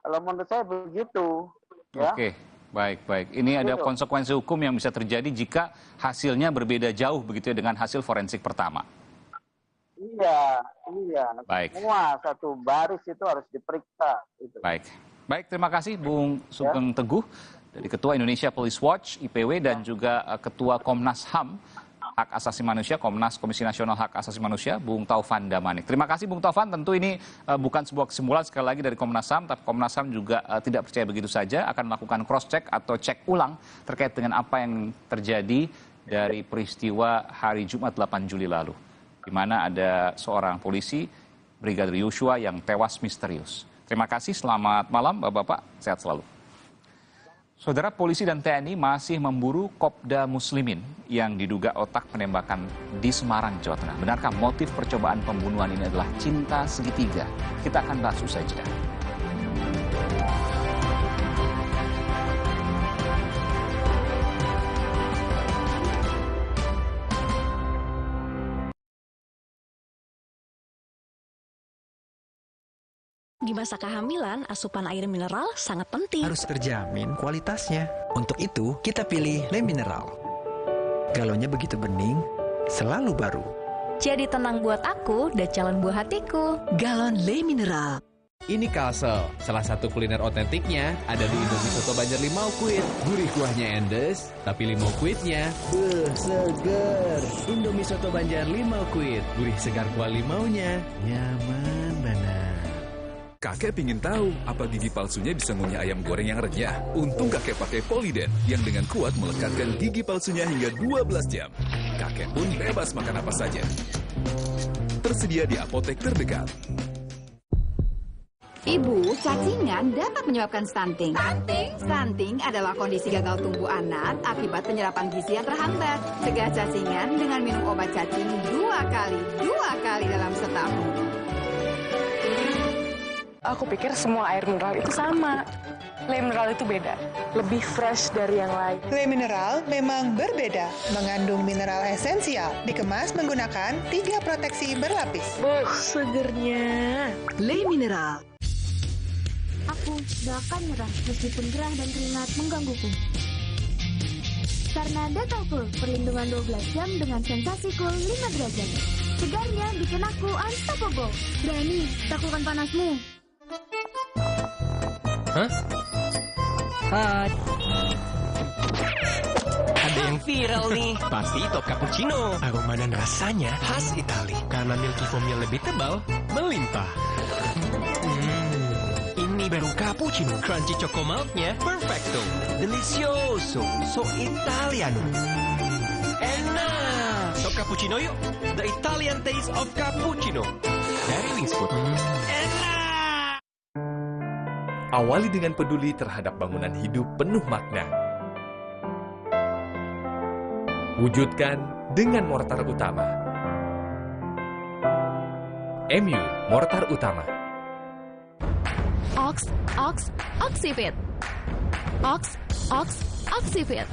Kalau menurut saya begitu. Ya. Oke, baik. Ini ada konsekuensi hukum yang bisa terjadi jika hasilnya berbeda jauh begitu ya dengan hasil forensik pertama. Iya. Baik. Semua satu baris itu harus diperiksa. Gitu. Baik, terima kasih Bung Sugeng Teguh dari Ketua Indonesia Police Watch (IPW) dan juga Ketua Komnas HAM Hak Asasi Manusia, Komisi Nasional Hak Asasi Manusia, Bung Taufan Damanik. Terima kasih Bung Taufan. Tentu ini bukan sebuah kesimpulan sekali lagi dari Komnas HAM, tapi Komnas HAM juga tidak percaya begitu saja, akan melakukan cross check atau cek ulang terkait dengan apa yang terjadi dari peristiwa hari Jumat 8 Juli lalu, di mana ada seorang polisi Brigadir Yosua yang tewas misterius. Terima kasih, selamat malam Bapak-Bapak, sehat selalu. Saudara, polisi dan TNI masih memburu Kopda Muslimin yang diduga otak penembakan di Semarang, Jawa Tengah. Benarkah motif percobaan pembunuhan ini adalah cinta segitiga? Kita akan bahas usai jeda. Di masa kehamilan, asupan air mineral sangat penting. Harus terjamin kualitasnya. Untuk itu, kita pilih Le Mineral. Galonnya begitu bening, selalu baru. Jadi tenang buat aku dan calon buah hatiku. Galon Le Mineral. Ini Kalsel, salah satu kuliner otentiknya ada di Indomie Soto Banjar Limau Kuit. Gurih kuahnya endes, tapi limau kuitnya seger. Indomie Soto Banjar Limau Kuit, gurih segar kuah limaunya, nyaman banget. Kakek pingin tahu apa gigi palsunya bisa ngunyah ayam goreng yang renyah. Untung kakek pakai Poliden yang dengan kuat melekatkan gigi palsunya hingga 12 jam. Kakek pun bebas makan apa saja. Tersedia di apotek terdekat. Ibu, cacingan dapat menyebabkan stunting. Stunting adalah kondisi gagal tumbuh anak akibat penyerapan gizi yang terhambat. Cegah cacingan dengan minum obat cacing 2 kali dalam setahun. Aku pikir semua air mineral itu sama. Le mineral itu beda, lebih fresh dari yang lain. Le mineral memang berbeda, mengandung mineral esensial, dikemas menggunakan 3 proteksi berlapis. Segernya. Le mineral. Aku gak akan nyerah meskipun gerah dan keringat menggangguku. Karena Dettol Cool, perlindungan 12 jam dengan sensasi cool 5 derajat. Segarnya bikin aku unstoppable. Berani, taklukkan panasmu. Hah? Hai. Ada yang viral nih. Pasti top cappuccino. Aroma dan rasanya khas Itali. Karena milky foamnya lebih tebal, melimpah. Ini baru cappuccino. Crunchy choco milknya perfecto. Delicioso. So Italiano. Enak. Top cappuccino yuk. The Italian taste of cappuccino. Dari Wings Food. Enak. Awali dengan peduli terhadap bangunan hidup penuh makna. Wujudkan dengan mortar utama. MU Mortar Utama. Oxifit. Oxifit.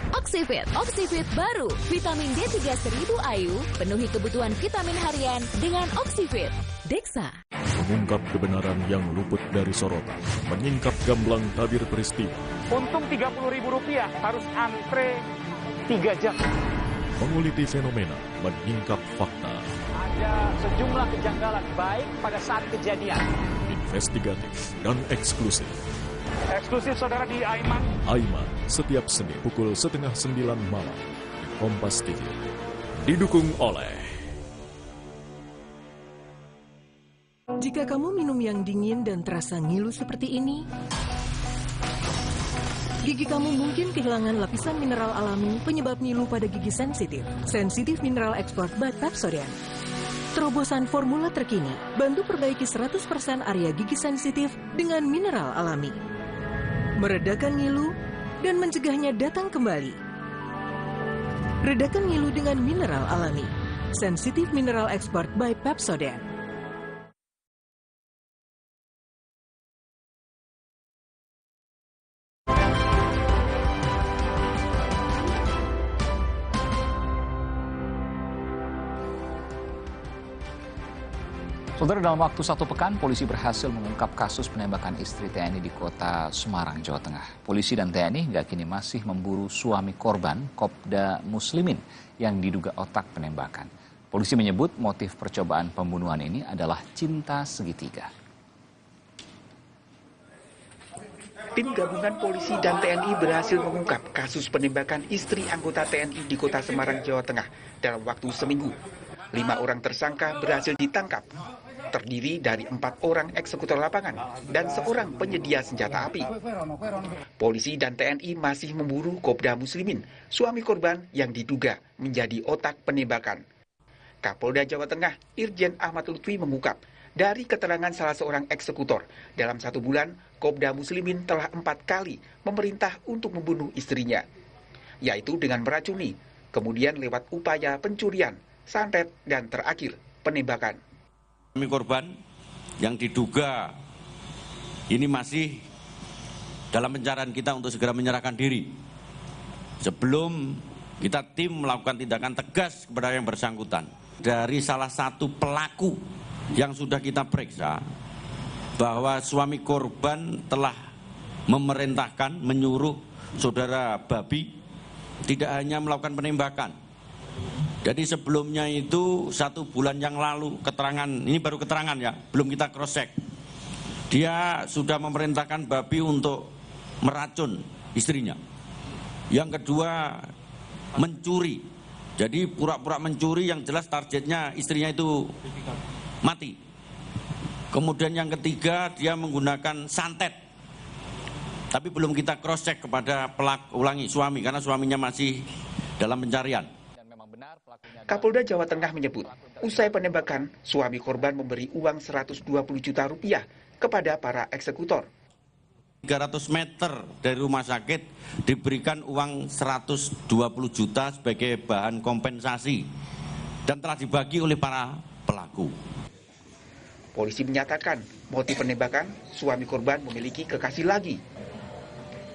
Oxifit. Oxifit baru. Vitamin D3 1000 IU. Penuhi kebutuhan vitamin harian dengan Oxifit. Dexa. Mengungkap kebenaran yang luput dari sorotan. Menyingkap gamblang tabir peristiwa. Untung Rp30.000 harus antre 3 jam. Menguliti fenomena, menyingkap fakta. Ada sejumlah kejanggalan baik pada saat kejadian. Investigatif dan eksklusif. Eksklusif saudara di Aiman. Aiman, setiap Senin pukul 8:30 malam di Kompas TV. Didukung oleh Jika kamu minum yang dingin dan terasa ngilu seperti ini, gigi kamu mungkin kehilangan lapisan mineral alami penyebab ngilu pada gigi sensitif. Sensitif Mineral Export by Pepsodent. Terobosan formula terkini, bantu perbaiki 100% area gigi sensitif dengan mineral alami. Meredakan ngilu dan mencegahnya datang kembali. Redakan ngilu dengan mineral alami. Sensitif Mineral Export by Pepsodent. Saudara, dalam waktu 1 pekan, polisi berhasil mengungkap kasus penembakan istri TNI di kota Semarang, Jawa Tengah. Polisi dan TNI hingga kini masih memburu suami korban, Kopda Muslimin, yang diduga otak penembakan. Polisi menyebut motif percobaan pembunuhan ini adalah cinta segitiga. Tim gabungan polisi dan TNI berhasil mengungkap kasus penembakan istri anggota TNI di kota Semarang, Jawa Tengah dalam waktu seminggu. 5 orang tersangka berhasil ditangkap. Terdiri dari 4 orang eksekutor lapangan dan 1 penyedia senjata api. Polisi dan TNI masih memburu Kopda Muslimin, suami korban yang diduga menjadi otak penembakan. Kapolda Jawa Tengah, Irjen Ahmad Lutfi mengungkap, dari keterangan salah seorang eksekutor, dalam 1 bulan, Kopda Muslimin telah 4 kali memerintah untuk membunuh istrinya, yaitu dengan meracuni, kemudian lewat upaya pencurian, santet, dan terakhir penembakan. Korban yang diduga ini masih dalam pencarian kita untuk segera menyerahkan diri sebelum kita tim melakukan tindakan tegas kepada yang bersangkutan. Dari salah satu pelaku yang sudah kita periksa bahwa suami korban telah memerintahkan, menyuruh saudara Babi tidak hanya melakukan penembakan. Jadi sebelumnya itu 1 bulan yang lalu, keterangan, ini baru keterangan ya, belum kita cross check. Dia sudah memerintahkan Babi untuk meracun istrinya. Yang kedua, mencuri. Jadi pura-pura mencuri yang jelas targetnya istrinya itu mati. Kemudian yang ketiga, dia menggunakan santet. Tapi belum kita cross check kepada suami karena suaminya masih dalam pencarian. Kapolda Jawa Tengah menyebut, usai penembakan, suami korban memberi uang 120 juta rupiah kepada para eksekutor. 300 meter dari rumah sakit diberikan uang 120 juta sebagai bahan kompensasi dan telah dibagi oleh para pelaku. Polisi menyatakan motif penembakan suami korban memiliki kekasih lagi.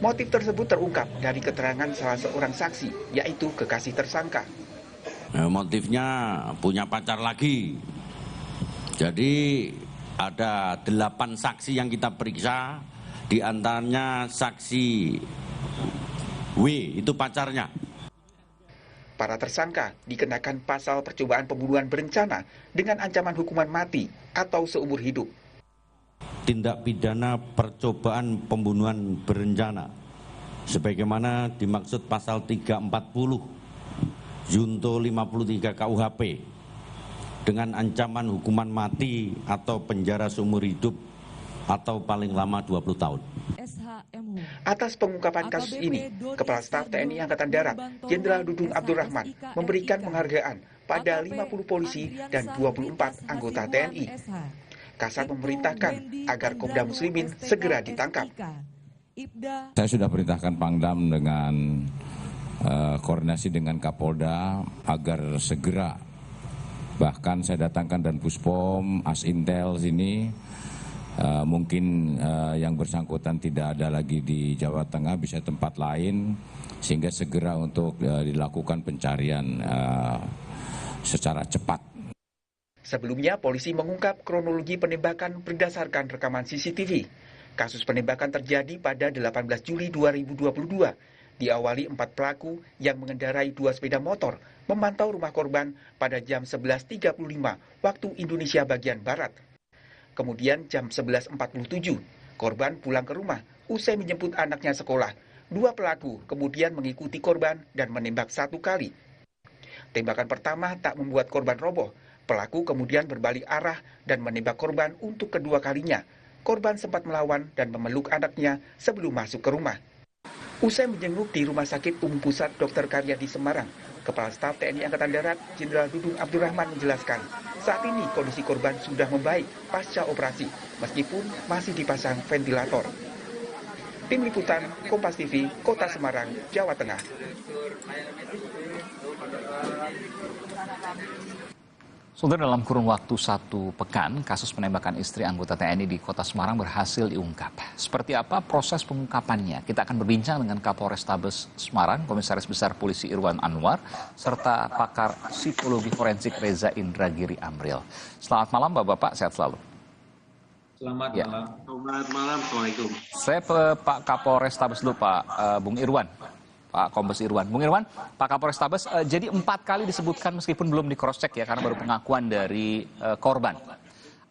Motif tersebut terungkap dari keterangan salah seorang saksi, yaitu kekasih tersangka. Motifnya punya pacar lagi. Jadi ada 8 saksi yang kita periksa, di antaranya saksi W, itu pacarnya. Para tersangka dikenakan pasal percobaan pembunuhan berencana dengan ancaman hukuman mati atau seumur hidup. Tindak pidana percobaan pembunuhan berencana sebagaimana dimaksud pasal 340 Junto 53 KUHP dengan ancaman hukuman mati atau penjara seumur hidup atau paling lama 20 tahun. Atas pengungkapan kasus ini, Kepala Staf TNI Angkatan Darat, Jenderal Dudung Abdurrahman, memberikan penghargaan pada 50 polisi dan 24 anggota TNI. Kasat memerintahkan agar Kopda Muslimin segera ditangkap. Saya sudah perintahkan Pangdam dengan koordinasi dengan Kapolda agar segera, bahkan saya datangkan dan Puspom, Asintel sini, mungkin yang bersangkutan tidak ada lagi di Jawa Tengah, bisa tempat lain, sehingga segera untuk dilakukan pencarian secara cepat. Sebelumnya, polisi mengungkap kronologi penembakan berdasarkan rekaman CCTV. Kasus penembakan terjadi pada 18 Juli 2022. Diawali 4 pelaku yang mengendarai 2 sepeda motor memantau rumah korban pada jam 11.35 waktu Indonesia bagian Barat. Kemudian jam 11.47, korban pulang ke rumah usai menjemput anaknya sekolah. 2 pelaku kemudian mengikuti korban dan menembak 1 kali. Tembakan pertama tak membuat korban roboh. Pelaku kemudian berbalik arah dan menembak korban untuk kedua kalinya. Korban sempat melawan dan memeluk anaknya sebelum masuk ke rumah. Usai menjenguk di Rumah Sakit Umum Pusat Dr. Karyadi Semarang, Kepala Staf TNI Angkatan Darat Jenderal Dudung Abdurrahman menjelaskan, saat ini kondisi korban sudah membaik pasca operasi, meskipun masih dipasang ventilator. Tim Liputan, Kompas TV, Kota Semarang, Jawa Tengah. Saudara, dalam kurun waktu 1 pekan, kasus penembakan istri anggota TNI di Kota Semarang berhasil diungkap. Seperti apa proses pengungkapannya? Kita akan berbincang dengan Kapolrestabes Semarang, Komisaris Besar Polisi Irwan Anwar, serta pakar psikologi forensik Reza Indragiri Amril. Selamat malam Bapak-Bapak, sehat selalu. Selamat malam. Selamat malam, Assalamualaikum. Saya ke Pak Kapolrestabes dulu, Pak Bung Irwan. Pak Kombes Irwan. Bung Irwan, Pak Kapolrestabes, jadi 4 kali disebutkan meskipun belum di cross check ya, karena baru pengakuan dari korban.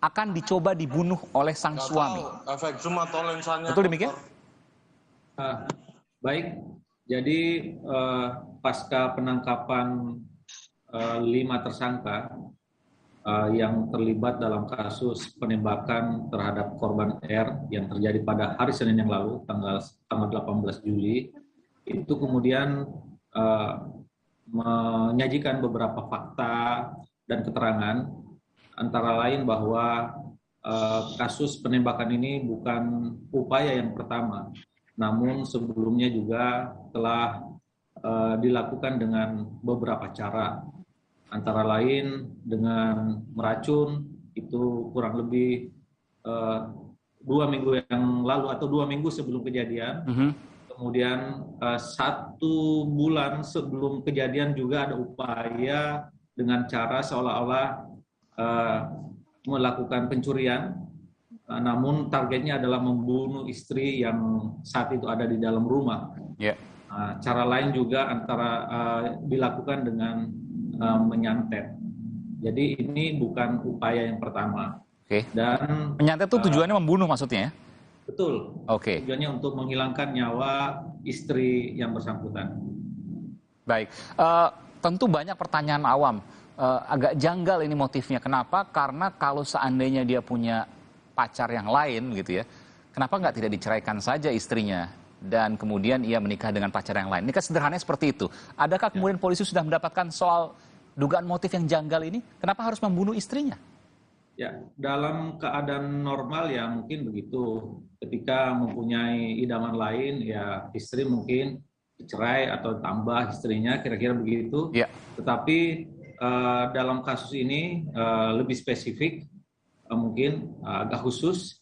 Akan dicoba dibunuh oleh sang suami. Betul demikian? Baik, jadi pasca penangkapan 5 tersangka yang terlibat dalam kasus penembakan terhadap korban R yang terjadi pada hari Senin yang lalu, tanggal 18 Juli, itu kemudian menyajikan beberapa fakta dan keterangan, antara lain bahwa kasus penembakan ini bukan upaya yang pertama, namun sebelumnya juga telah dilakukan dengan beberapa cara, antara lain dengan meracun, itu kurang lebih 2 minggu yang lalu atau 2 minggu sebelum kejadian. Kemudian 1 bulan sebelum kejadian juga ada upaya dengan cara seolah-olah melakukan pencurian, namun targetnya adalah membunuh istri yang saat itu ada di dalam rumah. Cara lain juga dilakukan dengan menyantet. Jadi ini bukan upaya yang pertama. Dan menyantet itu tujuannya membunuh maksudnya ya? Betul. Tujuannya untuk menghilangkan nyawa istri yang bersangkutan. Baik. Tentu banyak pertanyaan awam. Agak janggal ini motifnya. Kenapa? Karena kalau seandainya dia punya pacar yang lain gitu ya, kenapa nggak tidak diceraikan saja istrinya dan kemudian ia menikah dengan pacar yang lain? Ini kan sederhananya seperti itu. Adakah kemudian polisi sudah mendapatkan soal dugaan motif yang janggal ini? Kenapa harus membunuh istrinya? Ya, dalam keadaan normal ya mungkin begitu. Ketika mempunyai idaman lain, ya istri mungkin cerai atau tambah istrinya, kira-kira begitu. Ya. Tetapi dalam kasus ini lebih spesifik, mungkin agak khusus.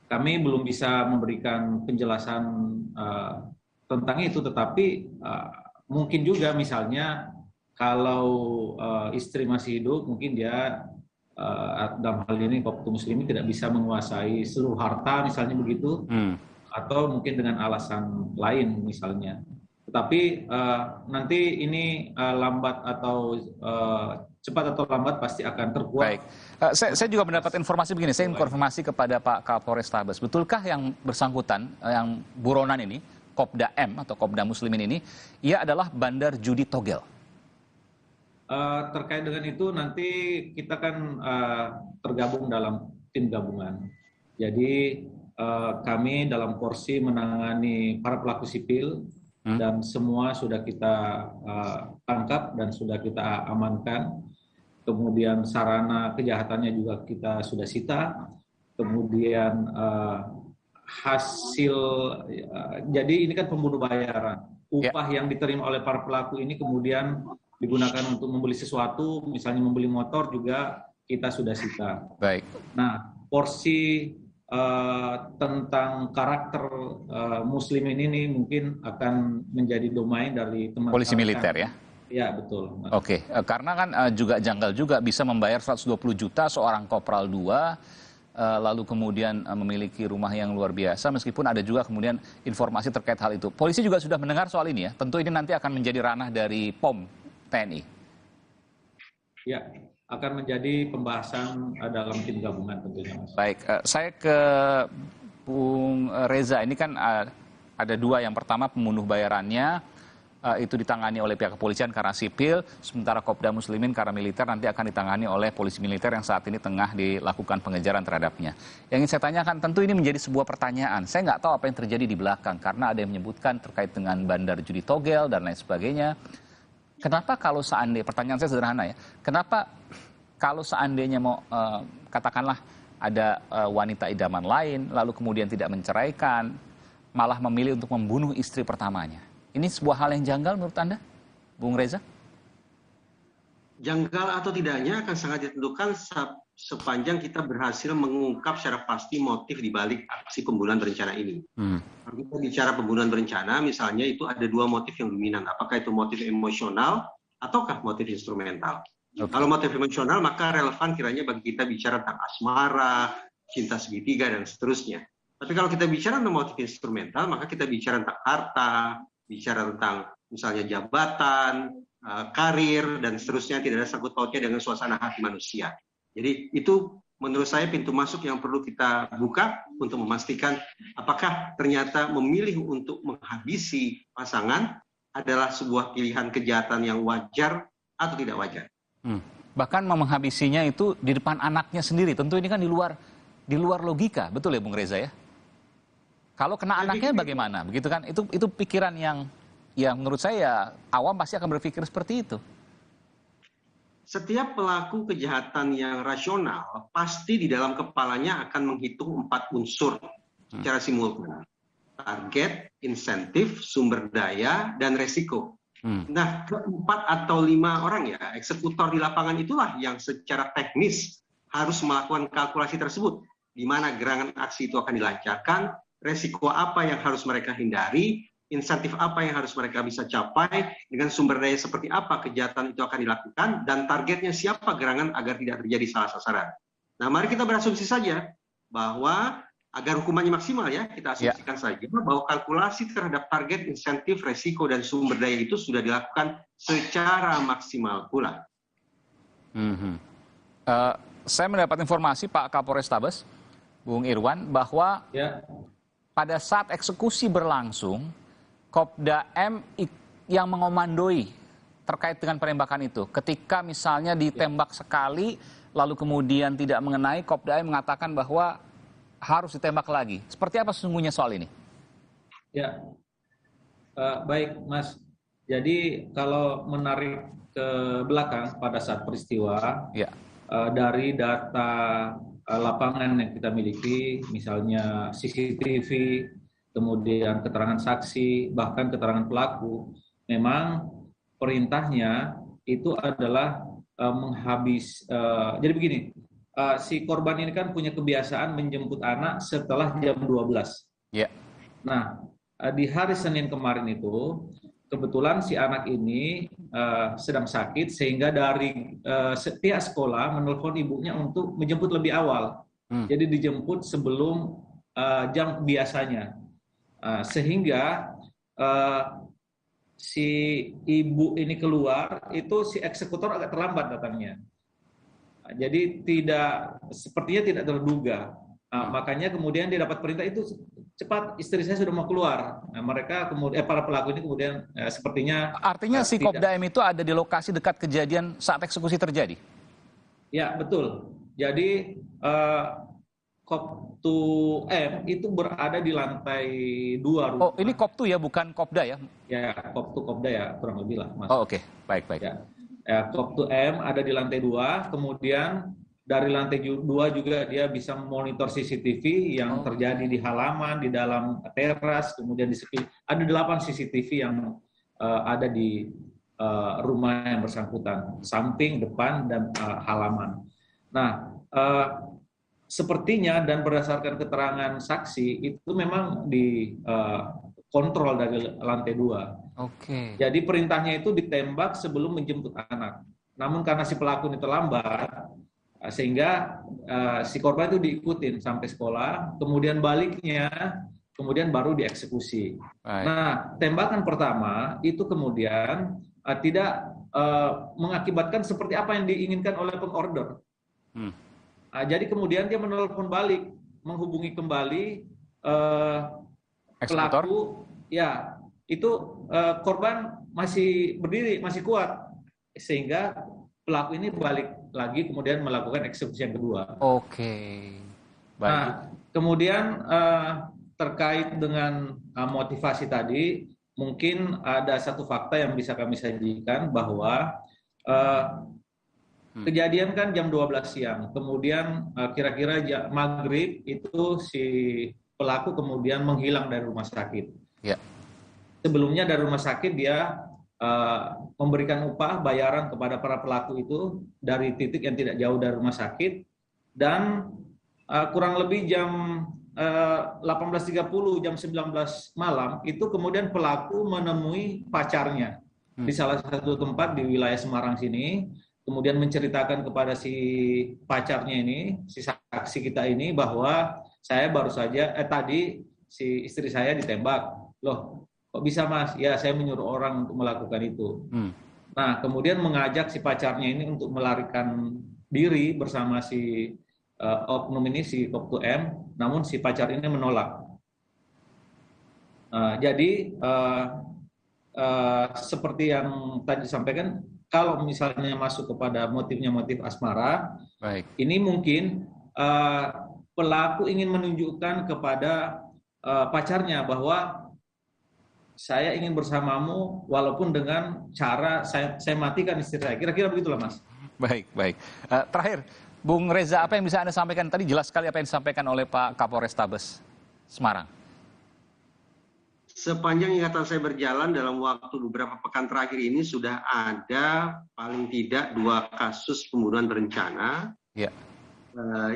Kami belum bisa memberikan penjelasan tentang itu, tetapi mungkin juga misalnya kalau istri masih hidup, mungkin dia dalam hal ini Kopda Muslimin tidak bisa menguasai seluruh harta, misalnya begitu, atau mungkin dengan alasan lain misalnya. Tetapi nanti ini lambat atau cepat atau lambat pasti akan terkuak. Baik, saya juga mendapat informasi begini, saya informasi kepada Pak Kapolres Tabes. Betulkah yang bersangkutan, yang buronan ini, Kopda M atau Kopda Muslimin ini, ia adalah bandar judi togel? Terkait dengan itu nanti kita kan tergabung dalam tim gabungan. Jadi kami dalam porsi menangani para pelaku sipil dan semua sudah kita tangkap dan sudah kita amankan. Kemudian sarana kejahatannya juga kita sudah sita. Kemudian hasil, jadi ini kan pembunuh bayaran. Upah yang diterima oleh para pelaku ini kemudian digunakan untuk membeli sesuatu, misalnya membeli motor juga kita sudah sita. Baik. Nah, porsi tentang karakter Muslimin ini mungkin akan menjadi domain dari teman polisi militer ya? Ya, betul. Oke, karena kan juga janggal juga bisa membayar 120 juta seorang Kopral 2, lalu kemudian memiliki rumah yang luar biasa, meskipun ada juga kemudian informasi terkait hal itu. Polisi juga sudah mendengar soal ini ya, tentu ini nanti akan menjadi ranah dari POM TNI. Ya, akan menjadi pembahasan dalam tim gabungan tentunya, Mas. Baik, saya ke Bung Reza. Ini kan ada dua. Yang pertama pembunuh bayarannya itu ditangani oleh pihak kepolisian karena sipil, sementara Kopda Muslimin karena militer nanti akan ditangani oleh polisi militer yang saat ini tengah dilakukan pengejaran terhadapnya. Yang ingin saya tanyakan, tentu ini menjadi sebuah pertanyaan. Saya nggak tahu apa yang terjadi di belakang, karena ada yang menyebutkan terkait dengan bandar judi togel dan lain sebagainya. Kenapa kalau seandainya, pertanyaan saya sederhana ya, kenapa kalau seandainya mau katakanlah ada wanita idaman lain, lalu kemudian tidak menceraikan, malah memilih untuk membunuh istri pertamanya? Ini sebuah hal yang janggal menurut Anda, Bung Reza? Janggal atau tidaknya akan sangat ditentukan sepanjang kita berhasil mengungkap secara pasti motif dibalik aksi pembunuhan berencana ini. Kalau kita bicara pembunuhan berencana, misalnya itu ada dua motif yang dominan. Apakah itu motif emosional ataukah motif instrumental? Kalau motif emosional, maka relevan kiranya bagi kita bicara tentang asmara, cinta segitiga, dan seterusnya. Tapi kalau kita bicara tentang motif instrumental, maka kita bicara tentang harta, bicara tentang misalnya jabatan, karir, dan seterusnya, tidak ada sangkut pautnya dengan suasana hati manusia. Jadi itu menurut saya pintu masuk yang perlu kita buka untuk memastikan apakah ternyata memilih untuk menghabisi pasangan adalah sebuah pilihan kejahatan yang wajar atau tidak wajar. Bahkan menghabisinya itu di depan anaknya sendiri. Tentu ini kan di luar logika, betul ya Bung Reza ya? Kalau kena anaknya bagaimana? Begitu kan? Itu pikiran yang menurut saya awam pasti akan berpikir seperti itu. Setiap pelaku kejahatan yang rasional pasti di dalam kepalanya akan menghitung 4 unsur secara simultan. Target, insentif, sumber daya, dan resiko. Nah, 4 atau 5 orang ya, eksekutor di lapangan itulah yang secara teknis harus melakukan kalkulasi tersebut. Di mana gerangan aksi itu akan dilancarkan, resiko apa yang harus mereka hindari, insentif apa yang harus mereka bisa capai, dengan sumber daya seperti apa kejahatan itu akan dilakukan, dan targetnya siapa gerangan agar tidak terjadi salah sasaran. Nah, mari kita berasumsi saja bahwa agar hukumannya maksimal ya, kita asumsikan saja bahwa kalkulasi terhadap target, insentif, resiko, dan sumber daya itu sudah dilakukan secara maksimal pula. Saya mendapat informasi Pak Kapolres Tabes, Bung Irwan, bahwa pada saat eksekusi berlangsung, Kopda M yang mengomandoi terkait dengan penembakan itu. Ketika misalnya ditembak sekali, lalu kemudian tidak mengenai, Kopda M mengatakan bahwa harus ditembak lagi. Seperti apa sesungguhnya soal ini? Ya, baik Mas. Jadi kalau menarik ke belakang pada saat peristiwa, dari data lapangan yang kita miliki, misalnya CCTV, kemudian keterangan saksi, bahkan keterangan pelaku, memang perintahnya itu adalah jadi begini, si korban ini kan punya kebiasaan menjemput anak setelah jam 12. Nah, di hari Senin kemarin itu, kebetulan si anak ini sedang sakit, sehingga dari setiap sekolah menelpon ibunya untuk menjemput lebih awal. Jadi dijemput sebelum jam biasanya. Sehingga si ibu ini keluar, itu si eksekutor agak terlambat datangnya. Jadi sepertinya tidak terduga. Makanya kemudian dia dapat perintah itu, cepat, istri saya sudah mau keluar. Nah, mereka kemudian para pelaku ini kemudian sepertinya artinya si Kopda M itu ada di lokasi dekat kejadian saat eksekusi terjadi. Ya, betul. Jadi Koptu M itu berada di lantai 2 rumah. Oh, ini Koptu ya, bukan Kopda ya? Ya, Kopda ya, kurang lebih lah, Mas. Oh, oke. Baik. Ya, Koptu M ada di lantai 2, kemudian dari lantai 2 juga dia bisa memonitor CCTV yang terjadi di halaman, di dalam teras, kemudian di ada 8 CCTV yang ada di rumah yang bersangkutan, samping, depan, dan halaman. Nah, sepertinya dan berdasarkan keterangan saksi itu memang dikontrol dari lantai 2. Oke. Jadi perintahnya itu ditembak sebelum menjemput anak. Namun karena si pelaku ini terlambat, sehingga si korban itu diikutin sampai sekolah, kemudian baliknya, kemudian baru dieksekusi. Nah, tembakan pertama itu kemudian tidak mengakibatkan seperti apa yang diinginkan oleh pengorder. Jadi kemudian dia menelpon balik, menghubungi kembali pelaku, ya itu korban masih berdiri, masih kuat, sehingga pelaku ini balik lagi kemudian melakukan eksekusi yang kedua. Oke. Baik. Nah, kemudian terkait dengan motivasi tadi, mungkin ada satu fakta yang bisa kami sajikan bahwa kejadian kan jam 12 siang, kemudian kira-kira maghrib itu si pelaku kemudian menghilang dari rumah sakit. Sebelumnya dari rumah sakit dia memberikan upah bayaran kepada para pelaku itu dari titik yang tidak jauh dari rumah sakit, dan kurang lebih jam 18.30, jam 19 malam itu kemudian pelaku menemui pacarnya di salah satu tempat di wilayah Semarang sini, kemudian menceritakan kepada si pacarnya ini, si saksi kita ini, bahwa saya baru saja tadi si istri saya ditembak. Loh, kok bisa Mas? Ya, saya menyuruh orang untuk melakukan itu. Nah, kemudian mengajak si pacarnya ini untuk melarikan diri bersama si oknum ini, si Koptu M, namun si pacar ini menolak. Jadi, seperti yang tadi disampaikan, kalau misalnya masuk kepada motifnya motif asmara, ini mungkin pelaku ingin menunjukkan kepada pacarnya bahwa saya ingin bersamamu walaupun dengan cara saya matikan istri saya. Kira-kira begitulah, Mas. Baik. Terakhir, Bung Reza, apa yang bisa Anda sampaikan? Tadi jelas sekali apa yang disampaikan oleh Pak Kapolrestabes Semarang. Sepanjang ingatan saya berjalan dalam waktu beberapa pekan terakhir ini sudah ada paling tidak 2 kasus pembunuhan berencana.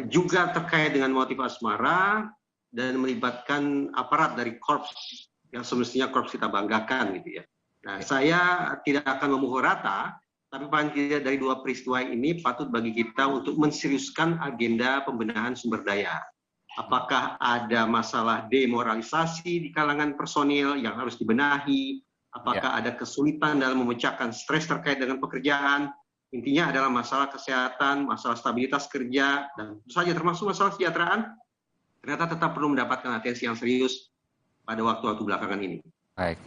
Juga terkait dengan motif asmara dan melibatkan aparat dari korps yang semestinya korps kita banggakan gitu ya. Nah, saya tidak akan memukul rata, tapi paling tidak dari 2 peristiwa ini patut bagi kita untuk menseriuskan agenda pembenahan sumber daya. Apakah ada masalah demoralisasi di kalangan personil yang harus dibenahi? Apakah ada kesulitan dalam memecahkan stres terkait dengan pekerjaan? Intinya adalah masalah kesehatan, masalah stabilitas kerja, dan tentu saja termasuk masalah kesejahteraan, ternyata tetap perlu mendapatkan atensi yang serius pada waktu-waktu belakangan ini. Baik.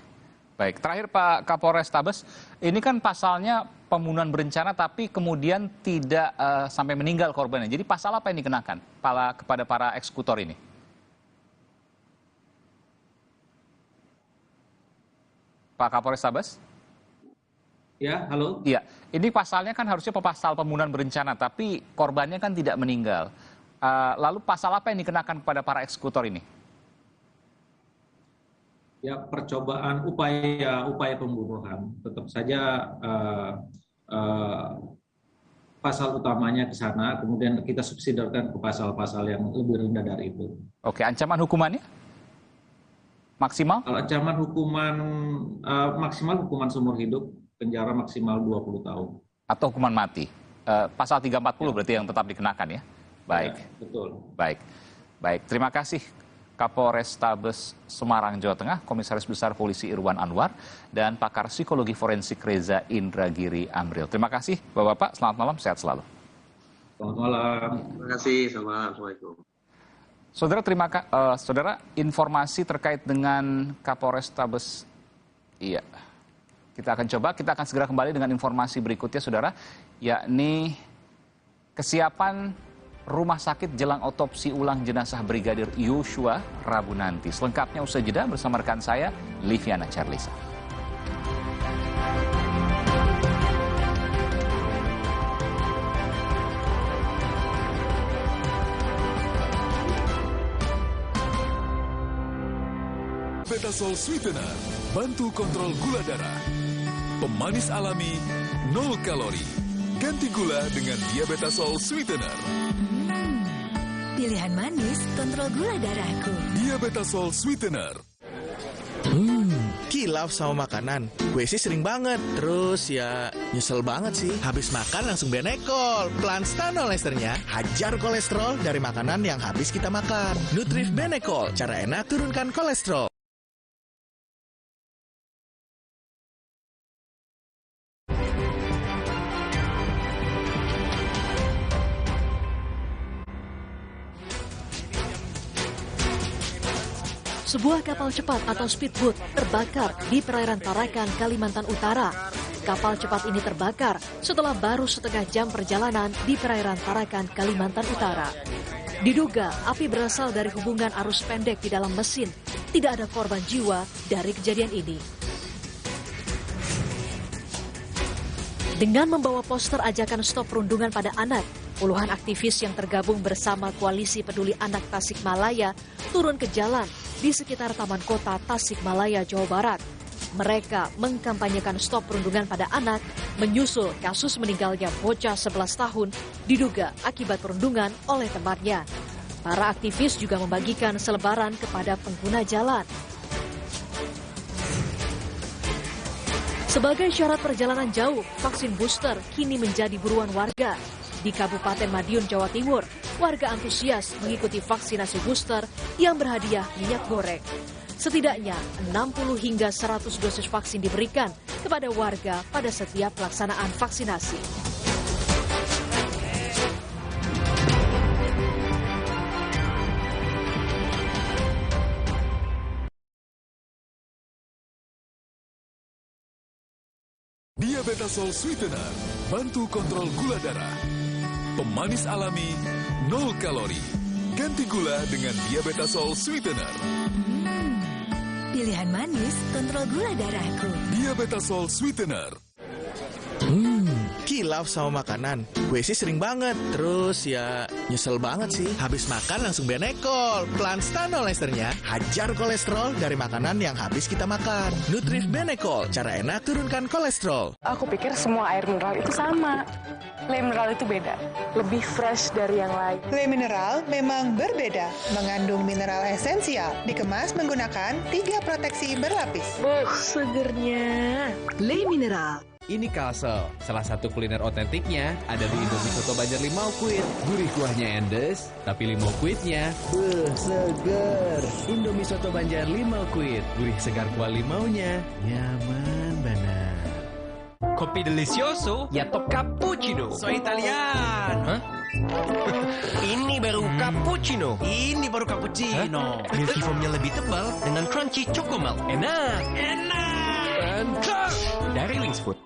Baik, terakhir Pak Kapolres Tabes, ini kan pasalnya pembunuhan berencana tapi kemudian tidak sampai meninggal korbannya. Jadi pasal apa yang dikenakan kepada para eksekutor ini? Pak Kapolres Tabes? Ya, halo. Iya, ini pasalnya kan harusnya pasal pembunuhan berencana tapi korbannya kan tidak meninggal. Lalu pasal apa yang dikenakan kepada para eksekutor ini? Ya, percobaan upaya pembunuhan. Tetap saja pasal utamanya ke sana, kemudian kita subsidiarkan ke pasal-pasal yang lebih rendah dari itu. Oke, ancaman hukumannya? Maksimal? Kalau ancaman maksimal hukuman seumur hidup, penjara maksimal 20 tahun. Atau hukuman mati. Pasal 340 berarti yang tetap dikenakan ya? Baik. Ya, betul. Baik. Terima kasih Kapolres Tabes Semarang, Jawa Tengah, Komisaris Besar Polisi Irwan Anwar, dan pakar psikologi forensik Reza Indragiri Amril. Terima kasih Bapak-Bapak, selamat malam, sehat selalu. Selamat malam. Terima kasih, selamat malam. Assalamualaikum. Saudara, informasi terkait dengan Kapolres Tabes, iya, kita akan segera kembali dengan informasi berikutnya, saudara, yakni kesiapan rumah sakit jelang otopsi ulang jenazah Brigadir Yosua Rabu nanti. Selengkapnya usai jeda bersama rekan saya, Liviana Charlisa. Betasol Sweetener, bantu kontrol gula darah. Pemanis alami, 0 kalori. Ganti gula dengan Diabetasol Sweetener. Pilihan manis, kontrol gula darahku. Diabetasol Sweetener. Kilaf sama makanan. Gue sih sering banget. Terus ya nyesel banget sih. Habis makan langsung Benekol. Planstanol esternya hajar kolesterol dari makanan yang habis kita makan. Nutrif Benekol. Cara enak turunkan kolesterol. Sebuah kapal cepat atau speedboat terbakar di perairan Tarakan, Kalimantan Utara. Kapal cepat ini terbakar setelah baru setengah jam perjalanan di perairan Tarakan, Kalimantan Utara. Diduga api berasal dari hubungan arus pendek di dalam mesin. Tidak ada korban jiwa dari kejadian ini. Dengan membawa poster ajakan stop perundungan pada anak, puluhan aktivis yang tergabung bersama Koalisi Peduli Anak Tasikmalaya turun ke jalan di sekitar Taman Kota Tasikmalaya, Jawa Barat. Mereka mengkampanyekan stop perundungan pada anak menyusul kasus meninggalnya bocah 11 tahun diduga akibat perundungan oleh temannya. Para aktivis juga membagikan selebaran kepada pengguna jalan. Sebagai syarat perjalanan jauh, vaksin booster kini menjadi buruan warga. Di Kabupaten Madiun, Jawa Timur, warga antusias mengikuti vaksinasi booster yang berhadiah minyak goreng. Setidaknya 60 hingga 100 dosis vaksin diberikan kepada warga pada setiap pelaksanaan vaksinasi. Diabetasol Sweetener, bantu kontrol gula darah. Pemanis alami, 0 kalori. Ganti gula dengan Diabetasol Sweetener. Pilihan manis, kontrol gula darahku. Diabetasol Sweetener. Kilaf sama makanan. Gue sih sering banget. Terus ya nyesel banget sih. Habis makan langsung Benekol. Planstanol esternya hajar kolesterol dari makanan yang habis kita makan. Nutrif Benekol. Cara enak turunkan kolesterol. Aku pikir semua air mineral itu sama. Le mineral itu beda, lebih fresh dari yang lain. Le mineral memang berbeda, mengandung mineral esensial, dikemas menggunakan 3 proteksi berlapis. Segernya. Le mineral. Ini Kalsel, salah satu kuliner otentiknya ada di Indomie Soto Banjar Limau Kuit. Gurih kuahnya endes, tapi limau kuitnya seger. Indomie Soto Banjar Limau Kuit, gurih segar kuah limaunya, nyaman banget. Kopi delicioso, ya top cappuccino. So Italian. Hah? Ini baru cappuccino. Ini baru cappuccino. Milky foamnya lebih tebal dengan crunchy choco milk. Enak. Food.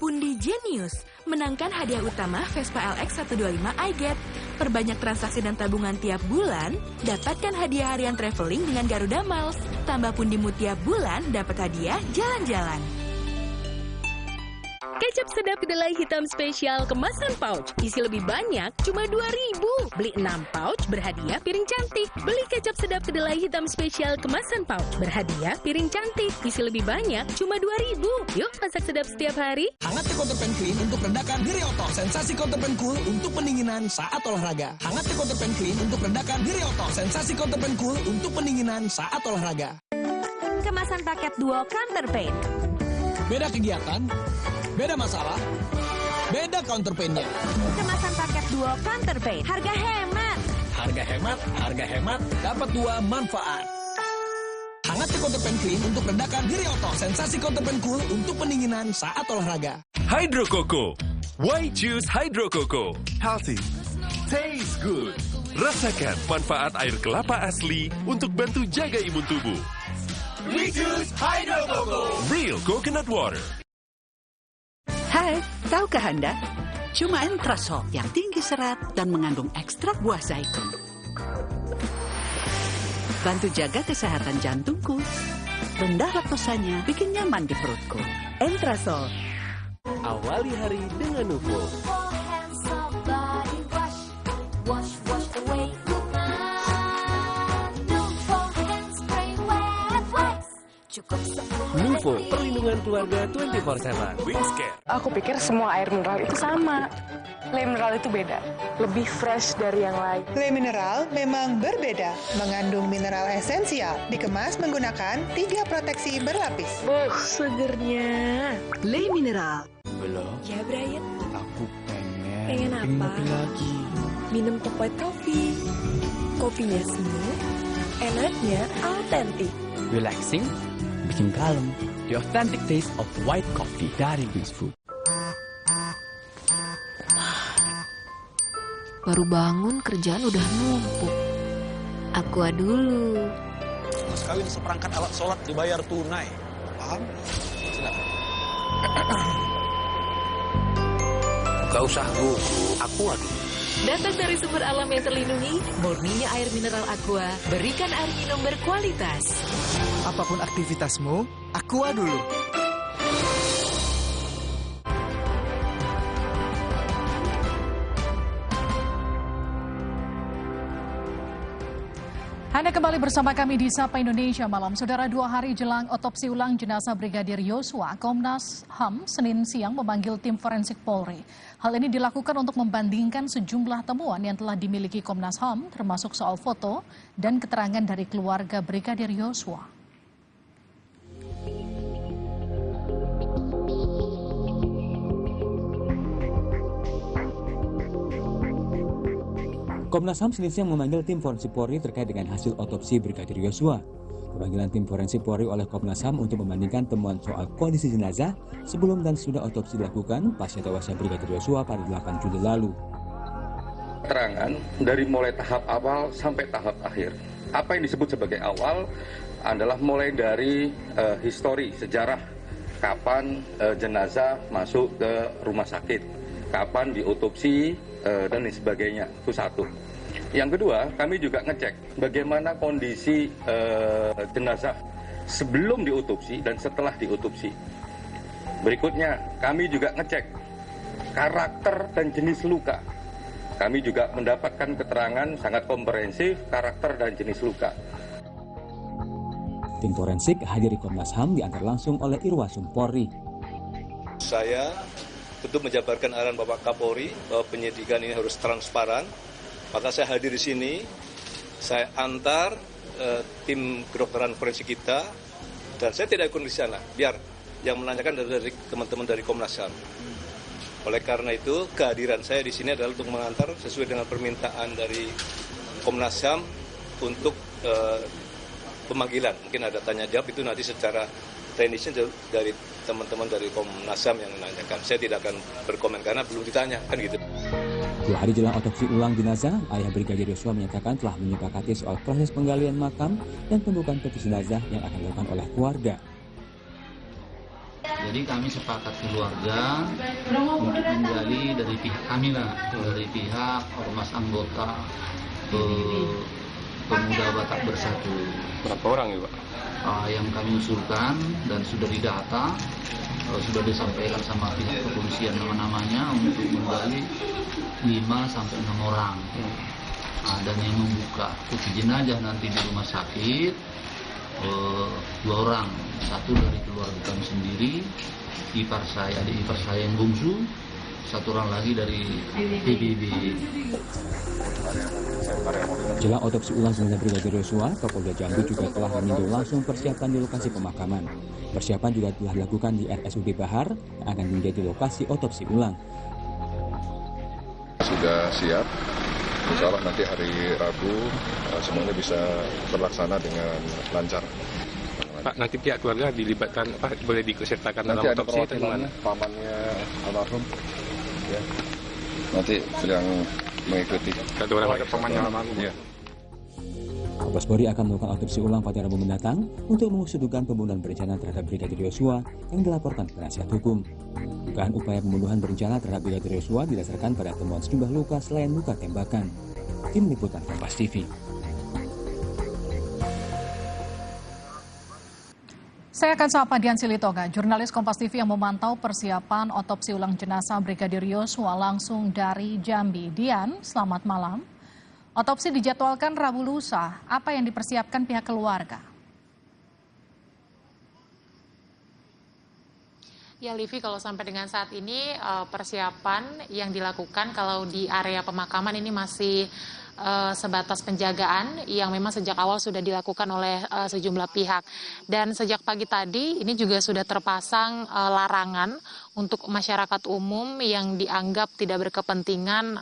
Pundi Genius menangkan hadiah utama Vespa LX 125 iGet. Perbanyak transaksi dan tabungan tiap bulan, dapatkan hadiah harian traveling dengan Garuda Miles. Tambah pundimu tiap bulan, dapat hadiah jalan-jalan. Kecap sedap kedelai hitam spesial kemasan pouch. Isi lebih banyak, cuma 2.000. Beli 6 pouch, berhadiah piring cantik. Beli kecap sedap kedelai hitam spesial kemasan pouch. Berhadiah piring cantik. Isi lebih banyak, cuma 2.000. Yuk, masak sedap setiap hari. Hangat Counterpan Clean untuk redakan nyeri otot. Sensasi Counterpan Cool untuk pendinginan saat olahraga. Hangat Counterpan Clean untuk redakan nyeri otot. Sensasi Counterpan Cool untuk pendinginan saat olahraga. Kemasan paket duo Counterpan. Beda kegiatan, beda masalah, beda counterpain-nya. Kemasan paket duo Counterpan. Harga hemat. Harga hemat, dapat 2 manfaat. Hangat Counterpan Clean untuk redakan nyeri otot. Sensasi Counterpan Cool untuk pendinginan saat olahraga. Hydro Coco. Why choose Hydro Coco? Healthy, taste good. Rasakan manfaat air kelapa asli untuk bantu jaga imun tubuh. We choose Hydro Coco. Real coconut water. Hai, tahukah Anda? Cuma Entrasol yang tinggi serat dan mengandung ekstrak buah zaitun. Bantu jaga kesehatan jantungku. Rendah laktosanya bikin nyaman di perutku. Entrasol. Awali hari dengan Nuvo. Nuvo, perlindungan keluarga 24/7. Wingscare. Aku pikir semua air mineral itu sama. Le mineral itu beda, lebih fresh dari yang lain. Le mineral memang berbeda, mengandung mineral esensial, dikemas menggunakan 3 proteksi berlapis. Segernya. Le mineral. Belum. Ya, Brian. Aku pengen. Pengen apa? Ngopi lagi. Minum top white coffee. Kopinya smooth, enaknya autentik. Relaxing, bikin kalem. The authentic taste of white coffee dari Wings Food. Baru bangun kerjaan udah numpuk. Aqua dulu. Mas kawin seperangkat alat sholat dibayar tunai. Paham? Silakan. Gak usah Aqua dulu. Datang dari sumber alam yang terlindungi, murninya air mineral Aqua, berikan air minum berkualitas. Apapun aktivitasmu, Aqua dulu. Anda kembali bersama kami di Sapa Indonesia Malam. Saudara, 2 hari jelang otopsi ulang jenazah Brigadir Yosua, Komnas HAM Senin siang memanggil tim forensik Polri. Hal ini dilakukan untuk membandingkan sejumlah temuan yang telah dimiliki Komnas HAM, termasuk soal foto dan keterangan dari keluarga Brigadir Yosua. Komnas HAM Senin siang memanggil tim forensik Polri terkait dengan hasil otopsi Brigadir Yosua. Pemanggilan tim forensik Polri oleh Komnas HAM untuk membandingkan temuan soal kondisi jenazah sebelum dan sudah otopsi dilakukan pasca tewasnya Brigadir Yosua pada 8 Juli lalu. Keterangan dari mulai tahap awal sampai tahap akhir. Apa yang disebut sebagai awal adalah mulai dari histori, sejarah, kapan jenazah masuk ke rumah sakit, kapan diotopsi, dan lain sebagainya. Itu satu. Yang kedua, kami juga ngecek bagaimana kondisi jenazah sebelum diotopsi dan setelah diotopsi. Berikutnya, kami juga ngecek karakter dan jenis luka. Kami juga mendapatkan keterangan sangat komprehensif karakter dan jenis luka. Tim forensik hadir di Komnas HAM diantar langsung oleh Irwasum Polri. Saya tentu menjabarkan arahan Bapak Kapolri bahwa penyidikan ini harus transparan. Maka saya hadir di sini, saya antar tim kedokteran forensik kita, dan saya tidak ikut di sana, biar yang menanyakan dari teman-teman dari Komnas HAM. Oleh karena itu, kehadiran saya di sini adalah untuk mengantar sesuai dengan permintaan dari Komnas HAM untuk pemanggilan. Mungkin ada tanya jawab, itu nanti secara teknisnya dari teman-teman dari Komnas HAM yang menanyakan. Saya tidak akan berkomen karena belum ditanya, kan gitu. 2 hari jelang otopsi ulang jenazah, ayah Brigadir Yosua menyatakan telah menyepakati soal proses penggalian makam dan pembukaan peti jenazah yang akan dilakukan oleh keluarga. Jadi kami sepakat keluarga untuk menggali dari pihak kami lah, dari pihak ormas anggota Pemuda Batak Bersatu. Berapa orang ya Pak? Yang kami usulkan dan sudah didata, sudah disampaikan sama pihak kepolisian nama-namanya untuk menggali 5 sampai 6 orang. Dan yang membuka peti jenazah nanti di rumah sakit 2 orang, satu dari keluarga kami sendiri, adik ipar saya yang bungsu, 1 orang lagi dari PBB. Jelang otopsi ulang jenazah Brigadir Yosua, Kapolda Jambi juga telah meninjau langsung persiapan di lokasi pemakaman. Persiapan juga telah dilakukan di RSUD Bahar yang akan menjadi lokasi otopsi ulang. Sudah siap, insya Allah nanti hari Rabu semuanya bisa terlaksana dengan lancar. Pak, nanti pihak keluarga dilibatkan, boleh diikutsertakan dalam otopsi atau gimana? Pamannya almarhum, ya. Nanti sedang mengikuti. Satu orang ada pamannya almarhum. Ya. Mabes Polri akan melakukan otopsi ulang pada Rabu mendatang untuk mengusut dugaan pembunuhan berencana terhadap Brigadir Yosua yang dilaporkan penasihat hukum. Dugaan upaya pembunuhan berencana terhadap Brigadir Yosua didasarkan pada temuan sejumlah luka selain luka tembakan. Tim Liputan Kompas TV. Saya akan sapa Dian Silitonga, jurnalis Kompas TV yang memantau persiapan otopsi ulang jenazah Brigadir Yosua langsung dari Jambi. Dian, selamat malam. Otopsi dijadwalkan Rabu lusa. Apa yang dipersiapkan pihak keluarga? Ya Livi, kalau sampai dengan saat ini persiapan yang dilakukan kalau di area pemakaman ini masih sebatas penjagaan yang memang sejak awal sudah dilakukan oleh sejumlah pihak. Dan sejak pagi tadi ini juga sudah terpasang larangan untuk masyarakat umum yang dianggap tidak berkepentingan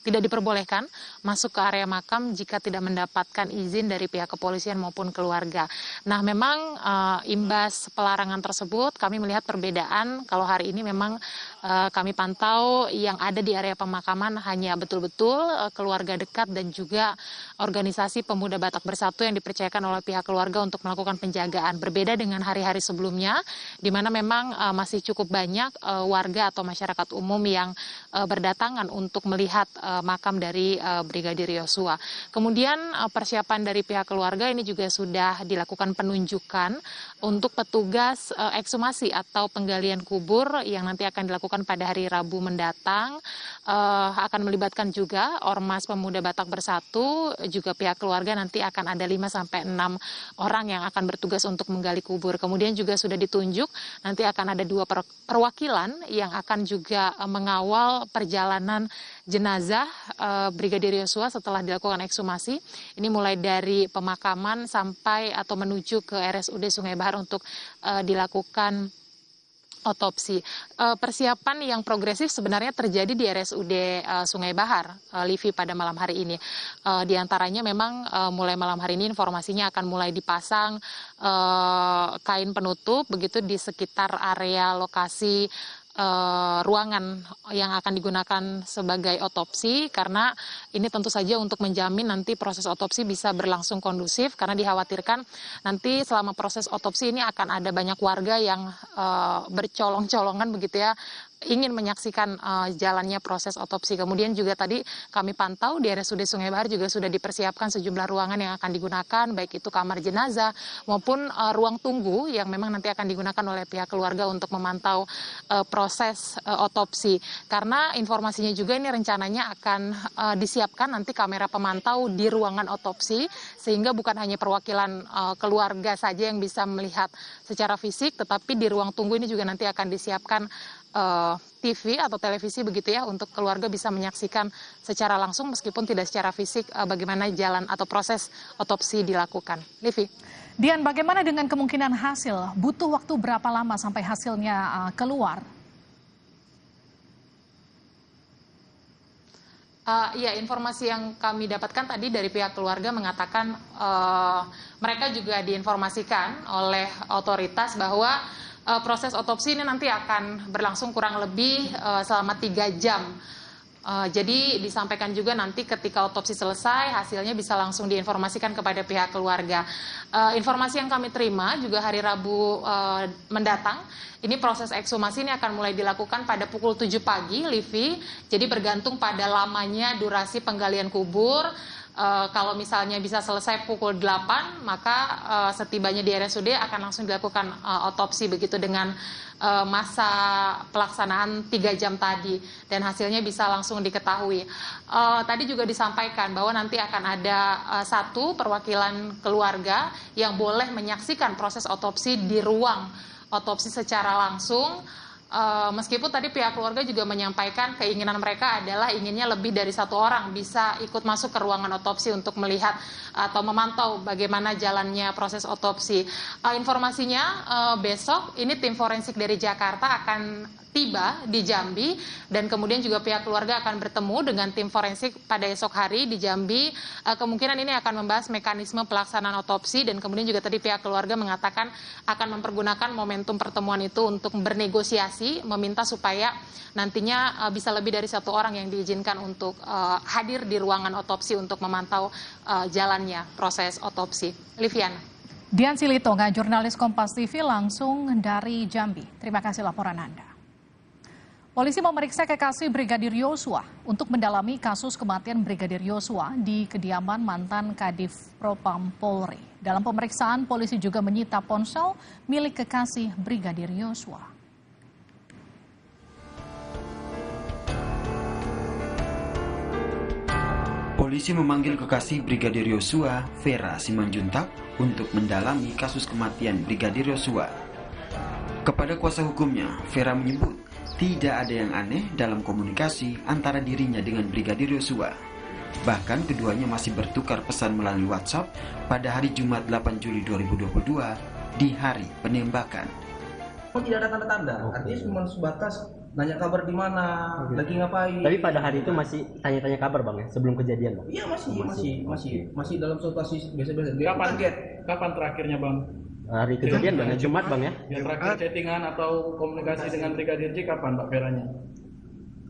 tidak diperbolehkan masuk ke area makam jika tidak mendapatkan izin dari pihak kepolisian maupun keluarga. Nah, memang imbas pelarangan tersebut kami melihat perbedaan. Kalau hari ini memang kami pantau yang ada di area pemakaman hanya betul-betul keluarga dekat dan juga organisasi Pemuda Batak Bersatu yang dipercayakan oleh pihak keluarga untuk melakukan penjagaan. Berbeda dengan hari-hari sebelumnya, di mana memang masih cukup banyak warga atau masyarakat umum yang berdatangan untuk melihat makam dari Brigadir Yosua. Kemudian persiapan dari pihak keluarga ini juga sudah dilakukan penunjukan untuk petugas ekshumasi atau penggalian kubur yang nanti akan dilakukan pada hari Rabu mendatang. Akan melibatkan juga Ormas Pemuda Batak Bersatu, juga pihak keluarga nanti akan ada 5-6 orang yang akan bertugas untuk menggali kubur. Kemudian juga sudah ditunjuk nanti akan ada 2 perwakilan yang akan juga mengawal perjalanan jenazah Brigadir Yosua setelah dilakukan ekshumasi. Ini mulai dari pemakaman sampai atau menuju ke RSUD Sungai Bahar untuk dilakukan otopsi. Persiapan yang progresif sebenarnya terjadi di RSUD Sungai Bahar, Livi, pada malam hari ini. Di antaranya memang mulai malam hari ini informasinya akan mulai dipasang kain penutup begitu di sekitar area lokasi ruangan yang akan digunakan sebagai otopsi, karena ini tentu saja untuk menjamin nanti proses otopsi bisa berlangsung kondusif, karena dikhawatirkan nanti selama proses otopsi ini akan ada banyak warga yang bercolong-colongan begitu ya, ingin menyaksikan jalannya proses otopsi. Kemudian juga tadi kami pantau di RSUD Sungai Bahar juga sudah dipersiapkan sejumlah ruangan yang akan digunakan, baik itu kamar jenazah maupun ruang tunggu yang memang nanti akan digunakan oleh pihak keluarga untuk memantau proses otopsi. Karena informasinya juga ini rencananya akan disiapkan nanti kamera pemantau di ruangan otopsi, sehingga bukan hanya perwakilan keluarga saja yang bisa melihat secara fisik, tetapi di ruang tunggu ini juga nanti akan disiapkan TV atau televisi begitu ya, untuk keluarga bisa menyaksikan secara langsung meskipun tidak secara fisik bagaimana jalan atau proses otopsi dilakukan. Livi. Dian, bagaimana dengan kemungkinan hasil? Butuh waktu berapa lama sampai hasilnya keluar? Ya, informasi yang kami dapatkan tadi dari pihak keluarga mengatakan mereka juga diinformasikan oleh otoritas bahwa proses otopsi ini nanti akan berlangsung kurang lebih selama 3 jam. Jadi disampaikan juga nanti ketika otopsi selesai hasilnya bisa langsung diinformasikan kepada pihak keluarga. Informasi yang kami terima juga hari Rabu mendatang, ini proses ekshumasi ini akan mulai dilakukan pada pukul 7 pagi, Livi. Jadi bergantung pada lamanya durasi penggalian kubur. Kalau misalnya bisa selesai pukul 8, maka setibanya di RSUD akan langsung dilakukan otopsi begitu dengan masa pelaksanaan 3 jam tadi dan hasilnya bisa langsung diketahui. Tadi juga disampaikan bahwa nanti akan ada satu perwakilan keluarga yang boleh menyaksikan proses otopsi di ruang otopsi secara langsung. Meskipun tadi pihak keluarga juga menyampaikan keinginan mereka adalah inginnya lebih dari 1 orang bisa ikut masuk ke ruangan otopsi untuk melihat atau memantau bagaimana jalannya proses otopsi. Informasinya besok ini tim forensik dari Jakarta akan tiba di Jambi dan kemudian juga pihak keluarga akan bertemu dengan tim forensik pada esok hari di Jambi. Kemungkinan ini akan membahas mekanisme pelaksanaan otopsi dan kemudian juga tadi pihak keluarga mengatakan akan mempergunakan momentum pertemuan itu untuk bernegosiasi, meminta supaya nantinya bisa lebih dari 1 orang yang diizinkan untuk hadir di ruangan otopsi untuk memantau jalannya proses otopsi. Liviana. Dian Silitonga, jurnalis Kompas TV langsung dari Jambi. Terima kasih laporan Anda. Polisi memeriksa kekasih Brigadir Yosua untuk mendalami kasus kematian Brigadir Yosua di kediaman mantan Kadif Propam Polri. Dalam pemeriksaan, polisi juga menyita ponsel milik kekasih Brigadir Yosua. Polisi memanggil kekasih Brigadir Yosua, Vera Simanjuntak, untuk mendalami kasus kematian Brigadir Yosua. Kepada kuasa hukumnya, Vera menyebut tidak ada yang aneh dalam komunikasi antara dirinya dengan Brigadir Yosua. Bahkan keduanya masih bertukar pesan melalui WhatsApp pada hari Jumat 8 Juli 2022 di hari penembakan. Tidak ada tanda-tanda, artinya cuma sebatas nanya kabar di mana, lagi ngapain. Tapi pada hari itu masih tanya-tanya kabar Bang ya, sebelum kejadian Bang? Iya masih dalam situasi biasa-biasa. Kapan terakhirnya Bang? Hari kejadian Bang, Jumat Bang ya? Yang terakhir chattingan atau komunikasi dengan Brigadir J kapan Pak Veranya?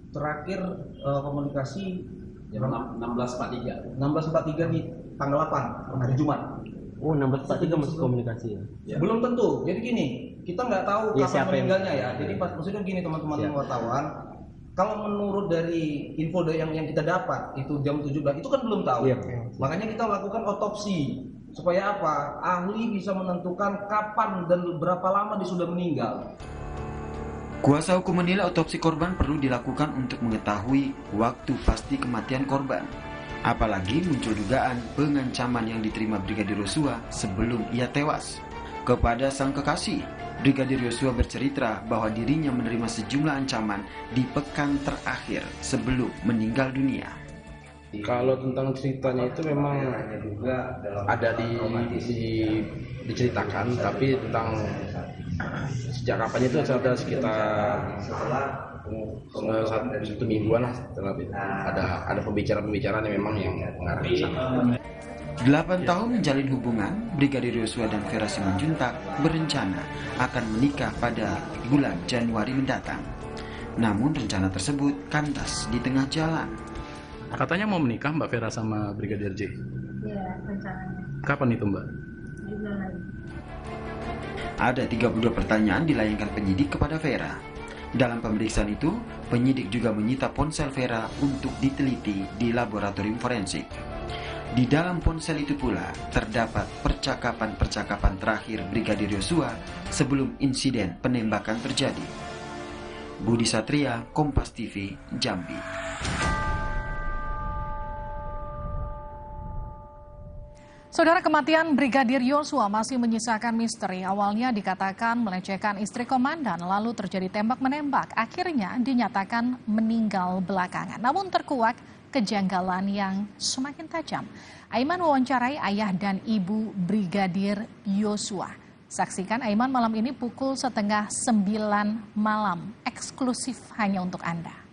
Terakhir komunikasi jam 16.43. 16.43 di tanggal 8 hari Jumat. Oh 16.43 masih komunikasi ya? Belum tentu, jadi gini, kita nggak tahu kapan meninggalnya ya. Jadi maksudnya gini teman-teman wartawan, kalau menurut dari info yang kita dapat itu jam 17 itu kan belum tahu. Makanya kita lakukan otopsi. Supaya apa? Ahli bisa menentukan kapan dan berapa lama dia sudah meninggal. Kuasa hukum menilai otopsi korban perlu dilakukan untuk mengetahui waktu pasti kematian korban. Apalagi muncul dugaan pengancaman yang diterima Brigadir Yosua sebelum ia tewas. Kepada sang kekasih, Brigadir Yosua bercerita bahwa dirinya menerima sejumlah ancaman di pekan terakhir sebelum meninggal dunia. Kalau tentang ceritanya itu memang ada diceritakan, tapi tentang sejak kapan itu ada sekitar 1 mingguan lah. Ada pembicaraan yang memang yang mengarah ke sana. 8 tahun menjalin hubungan, Brigadir Yosua dan Vera Simanjuntak berencana akan menikah pada bulan Januari mendatang. Namun rencana tersebut kandas di tengah jalan. Katanya mau menikah Mbak Vera sama Brigadir J? Iya, rencananya. Kapan itu Mbak? Juga lagi. Ada 32 pertanyaan dilayangkan penyidik kepada Vera. Dalam pemeriksaan itu, penyidik juga menyita ponsel Vera untuk diteliti di laboratorium forensik. Di dalam ponsel itu pula terdapat percakapan-percakapan terakhir Brigadir Yosua sebelum insiden penembakan terjadi. Budi Satria, Kompas TV, Jambi. Saudara, kematian Brigadir Yosua masih menyisakan misteri. Awalnya dikatakan melecehkan istri komandan, lalu terjadi tembak-menembak. Akhirnya dinyatakan meninggal belakangan. Namun terkuak kejanggalan yang semakin tajam. Aiman wawancarai ayah dan ibu Brigadir Yosua. Saksikan Aiman malam ini pukul 8:30 malam. Eksklusif hanya untuk Anda.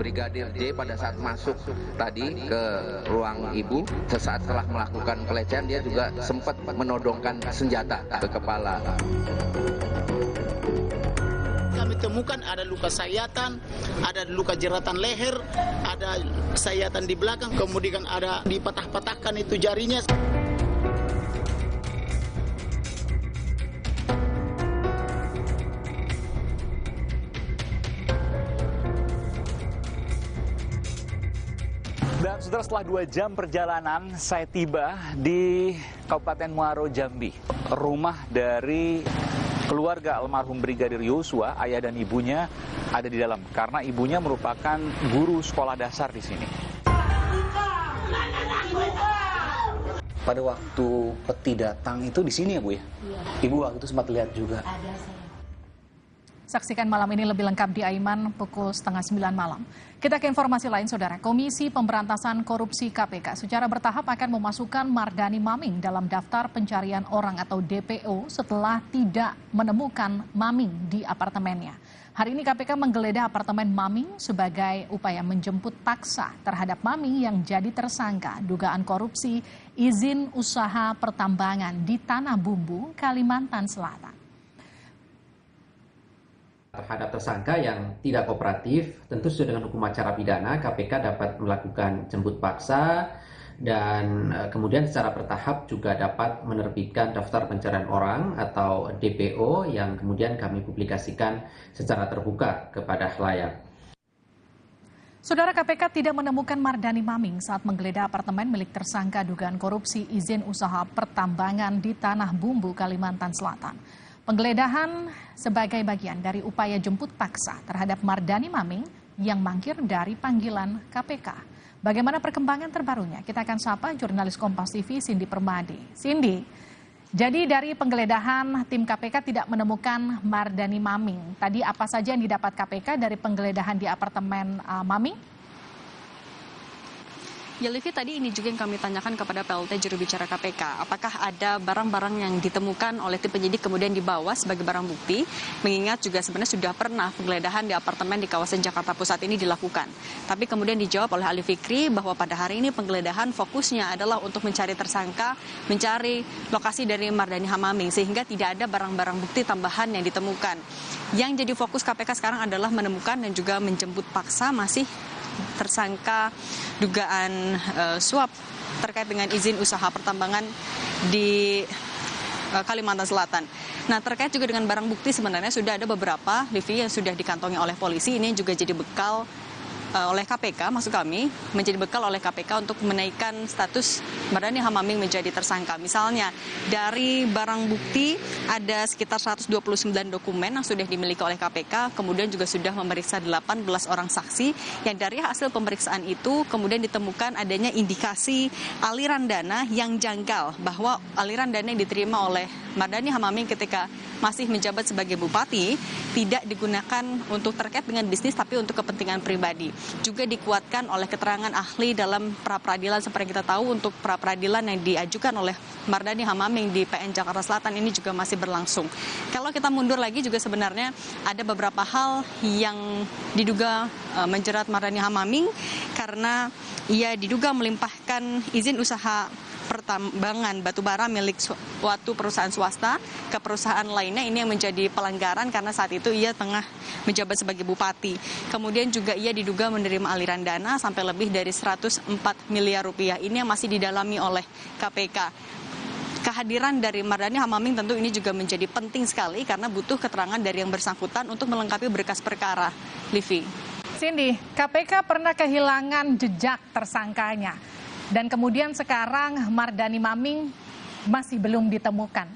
Brigadir J pada saat masuk tadi ke ruang ibu, sesaat setelah melakukan pelecehan dia juga sempat menodongkan senjata ke kepala. Kami temukan ada luka sayatan, ada luka jeratan leher, ada sayatan di belakang, kemudian ada dipatah-patahkan itu jarinya. Dan saudara, setelah 2 jam perjalanan, saya tiba di Kabupaten Muaro, Jambi. Rumah dari keluarga almarhum Brigadir Yosua, ayah dan ibunya ada di dalam. Karena ibunya merupakan guru sekolah dasar di sini. Pada waktu peti datang itu di sini ya Bu ya? Iya. Ibu waktu itu sempat lihat juga? Ada saya. Saksikan malam ini lebih lengkap di Aiman pukul 8:30 malam. Kita ke informasi lain, Saudara. Komisi Pemberantasan Korupsi KPK secara bertahap akan memasukkan Mardani Maming dalam daftar pencarian orang atau DPO setelah tidak menemukan Maming di apartemennya. Hari ini KPK menggeledah apartemen Maming sebagai upaya menjemput paksa terhadap Maming yang jadi tersangka dugaan korupsi izin usaha pertambangan di Tanah Bumbu, Kalimantan Selatan. Terhadap tersangka yang tidak kooperatif, tentu sesuai dengan hukum acara pidana, KPK dapat melakukan jemput paksa dan kemudian secara bertahap juga dapat menerbitkan daftar pencarian orang atau DPO yang kemudian kami publikasikan secara terbuka kepada khalayak. Saudara, KPK tidak menemukan Mardani Maming saat menggeledah apartemen milik tersangka dugaan korupsi izin usaha pertambangan di Tanah Bumbu, Kalimantan Selatan. Penggeledahan sebagai bagian dari upaya jemput paksa terhadap Mardani Maming yang mangkir dari panggilan KPK. Bagaimana perkembangan terbarunya? Kita akan sapa jurnalis Kompas TV Cindy Permadi. Cindy, jadi dari penggeledahan tim KPK tidak menemukan Mardani Maming. Tadi apa saja yang didapat KPK dari penggeledahan di apartemen Maming? Ya Livi, tadi ini juga yang kami tanyakan kepada PLT juru bicara KPK. Apakah ada barang-barang yang ditemukan oleh tim penyidik kemudian dibawa sebagai barang bukti? Mengingat juga sebenarnya sudah pernah penggeledahan di apartemen di kawasan Jakarta Pusat ini dilakukan. Tapi kemudian dijawab oleh Ali Fikri bahwa pada hari ini penggeledahan fokusnya adalah untuk mencari tersangka, mencari lokasi dari Mardani Maming, sehingga tidak ada barang-barang bukti tambahan yang ditemukan. Yang jadi fokus KPK sekarang adalah menemukan dan juga menjemput paksa masih tersangka dugaan suap terkait dengan izin usaha pertambangan di Kalimantan Selatan. Nah, terkait juga dengan barang bukti sebenarnya sudah ada beberapa, Livi, yang sudah dikantongi oleh polisi. Ini juga jadi bekal oleh KPK, maksud kami, menjadi bekal oleh KPK untuk menaikkan status Mardani Maming menjadi tersangka. Misalnya, dari barang bukti ada sekitar 129 dokumen yang sudah dimiliki oleh KPK, kemudian juga sudah memeriksa 18 orang saksi, yang dari hasil pemeriksaan itu kemudian ditemukan adanya indikasi aliran dana yang janggal, bahwa aliran dana yang diterima oleh Mardani Maming ketika masih menjabat sebagai bupati tidak digunakan untuk terkait dengan bisnis tapi untuk kepentingan pribadi. Juga dikuatkan oleh keterangan ahli dalam pra-peradilan seperti kita tahu, untuk pra-peradilan yang diajukan oleh Mardani Maming di PN Jakarta Selatan ini juga masih berlangsung. Kalau kita mundur lagi juga sebenarnya ada beberapa hal yang diduga menjerat Mardani Maming karena ia diduga melimpahkan izin usaha pertambangan batubara milik suatu perusahaan swasta ke perusahaan lainnya. Ini yang menjadi pelanggaran karena saat itu ia tengah menjabat sebagai bupati. Kemudian juga ia diduga menerima aliran dana sampai lebih dari 104 miliar rupiah. Ini yang masih didalami oleh KPK. Kehadiran dari Mardani Maming tentu ini juga menjadi penting sekali karena butuh keterangan dari yang bersangkutan untuk melengkapi berkas perkara. Livi. Cindy, KPK pernah kehilangan jejak tersangkanya. Dan kemudian sekarang Mardani Maming masih belum ditemukan.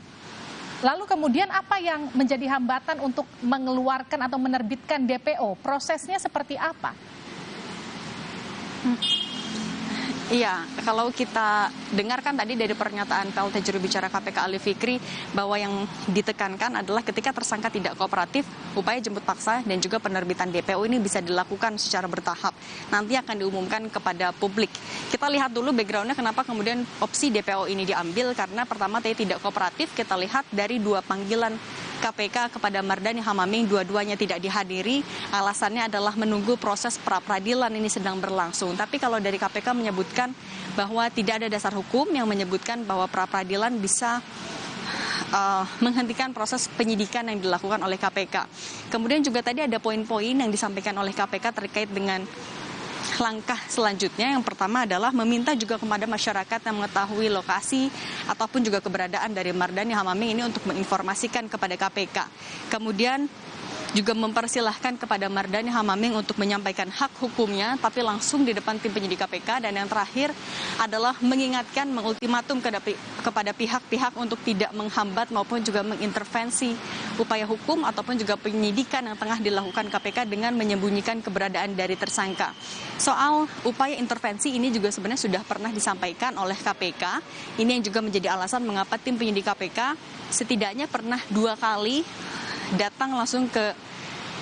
Lalu kemudian apa yang menjadi hambatan untuk mengeluarkan atau menerbitkan DPO? Prosesnya seperti apa? Iya, kalau kita dengarkan tadi dari pernyataan PLT juru bicara KPK Ali Fikri bahwa yang ditekankan adalah ketika tersangka tidak kooperatif, upaya jemput paksa dan juga penerbitan DPO ini bisa dilakukan secara bertahap. Nanti akan diumumkan kepada publik. Kita lihat dulu background-nya kenapa kemudian opsi DPO ini diambil, karena pertama tadi tidak kooperatif. Kita lihat dari 2 panggilan KPK kepada Mardhani Hamaming, dua-duanya tidak dihadiri. Alasannya adalah menunggu proses pra-peradilan ini sedang berlangsung. Tapi kalau dari KPK menyebutkan bahwa tidak ada dasar hukum yang menyebutkan bahwa pra-peradilan bisa menghentikan proses penyidikan yang dilakukan oleh KPK. Kemudian juga tadi ada poin-poin yang disampaikan oleh KPK terkait dengan langkah selanjutnya. Yang pertama adalah meminta juga kepada masyarakat yang mengetahui lokasi ataupun juga keberadaan dari Mardhani Hamaming ini untuk menginformasikan kepada KPK. Kemudian juga mempersilahkan kepada Mardhani Hamaming untuk menyampaikan hak hukumnya, tapi langsung di depan tim penyidik KPK. Dan yang terakhir adalah mengingatkan, mengultimatum kepada pihak-pihak untuk tidak menghambat maupun juga mengintervensi upaya hukum ataupun juga penyidikan yang tengah dilakukan KPK dengan menyembunyikan keberadaan dari tersangka. Soal upaya intervensi ini juga sebenarnya sudah pernah disampaikan oleh KPK. Ini yang juga menjadi alasan mengapa tim penyidik KPK setidaknya pernah 2 kali datang langsung ke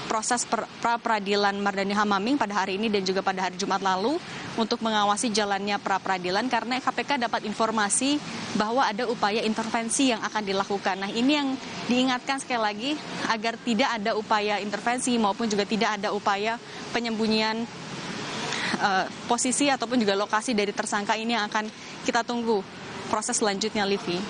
proses pra-peradilan Mardhani Hamaming pada hari ini dan juga pada hari Jumat lalu untuk mengawasi jalannya pra-peradilan, karena KPK dapat informasi bahwa ada upaya intervensi yang akan dilakukan. Nah, ini yang diingatkan sekali lagi agar tidak ada upaya intervensi maupun juga tidak ada upaya penyembunyian posisi ataupun juga lokasi dari tersangka ini yang akan kita tunggu proses selanjutnya, Livi.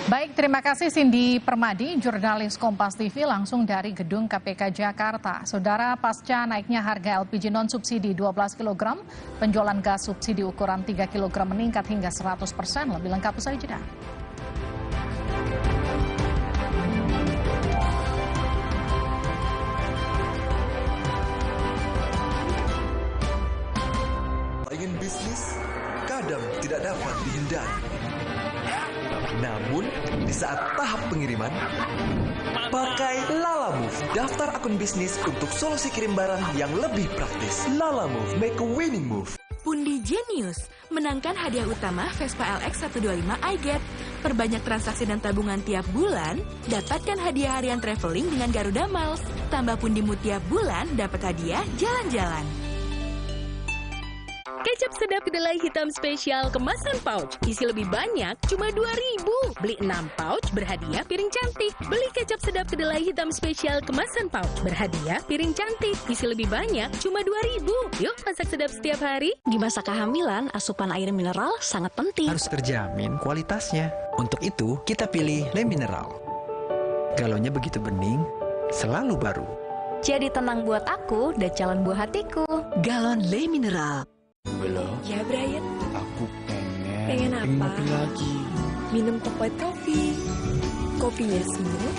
Baik, terima kasih Cindy Permadi, jurnalis Kompas TV langsung dari Gedung KPK Jakarta. Saudara, pasca naiknya harga LPG non-subsidi 12 kg, penjualan gas subsidi ukuran 3 kg meningkat hingga 100%. Lebih lengkap usai jeda. Ingin bisnis kadang tidak dapat dihindari. Namun, di saat tahap pengiriman, pakai Lalamove, daftar akun bisnis untuk solusi kirim barang yang lebih praktis. Lalamove, make a winning move. Pundi Genius, menangkan hadiah utama Vespa LX 125 iGet. Perbanyak transaksi dan tabungan tiap bulan, dapatkan hadiah harian traveling dengan Garuda Miles. Tambah pundimu tiap bulan, dapat hadiah jalan-jalan. Kecap sedap kedelai hitam spesial kemasan pouch. Isi lebih banyak, cuma 2.000. Beli 6 pouch, berhadiah piring cantik. Beli kecap sedap kedelai hitam spesial kemasan pouch. Berhadiah piring cantik. Isi lebih banyak, cuma 2.000. Yuk, masak sedap setiap hari. Di masa kehamilan, asupan air mineral sangat penting. Harus terjamin kualitasnya. Untuk itu, kita pilih Le Mineral. Galonnya begitu bening, selalu baru. Jadi tenang buat aku dan calon buah hatiku. Galon Le Mineral. Belum. Ya, Brian. Aku pengen. Pengen apa? Ngopi lagi. Minum Top White Coffee. Kopinya smooth,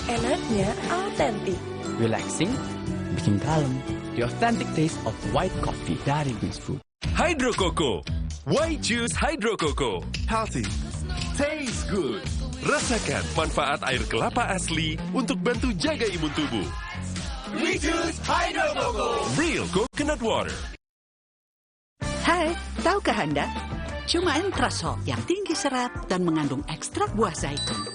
enaknya autentik. Relaxing, bikin kalem. The authentic taste of white coffee dari Wings Food. Hydro Coco. Why choose Hydro Coco? Healthy. Taste good. Rasakan manfaat air kelapa asli untuk bantu jaga imun tubuh. We choose Hydro Coco. Real coconut water. Hai, tahukah Anda? Cuma Entrasol yang tinggi serat dan mengandung ekstrak buah zaitun.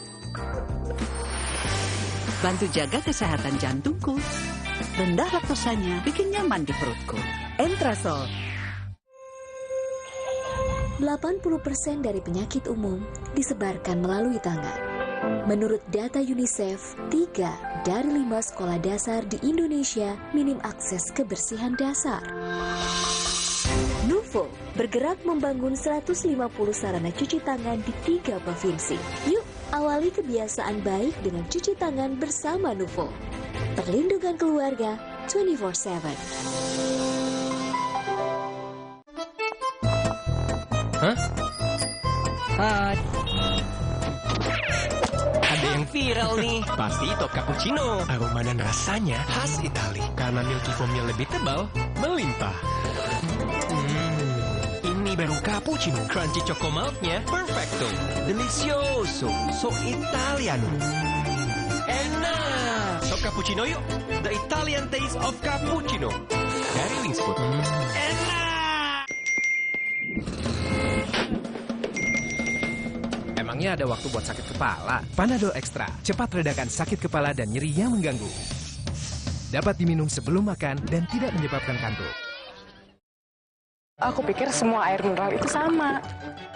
Bantu jaga kesehatan jantungku. Rendah laktosanya bikin nyaman di perutku. Entrasol. 80% dari penyakit umum disebarkan melalui tangan. Menurut data UNICEF, 3 dari 5 sekolah dasar di Indonesia minim akses kebersihan dasar. Nuvo bergerak membangun 150 sarana cuci tangan di 3 provinsi. Yuk, awali kebiasaan baik dengan cuci tangan bersama Nuvo. Perlindungan keluarga 24/7. Hah? Hai. Ada yang viral nih. Pasti top cappuccino. Aroma dan rasanya khas Itali. Karena milky foamnya lebih tebal, melimpah. Ini baru cappuccino. Crunchy choco milknya perfecto. Delicioso. So Italiano. Enak. Top cappuccino yuk. The Italian taste of cappuccino. Dari Wings Food. Enak. Emangnya ada waktu buat sakit kepala? Panadol Extra, cepat redakan sakit kepala dan nyeri yang mengganggu. Dapat diminum sebelum makan dan tidak menyebabkan kantuk. Aku pikir semua air mineral itu sama.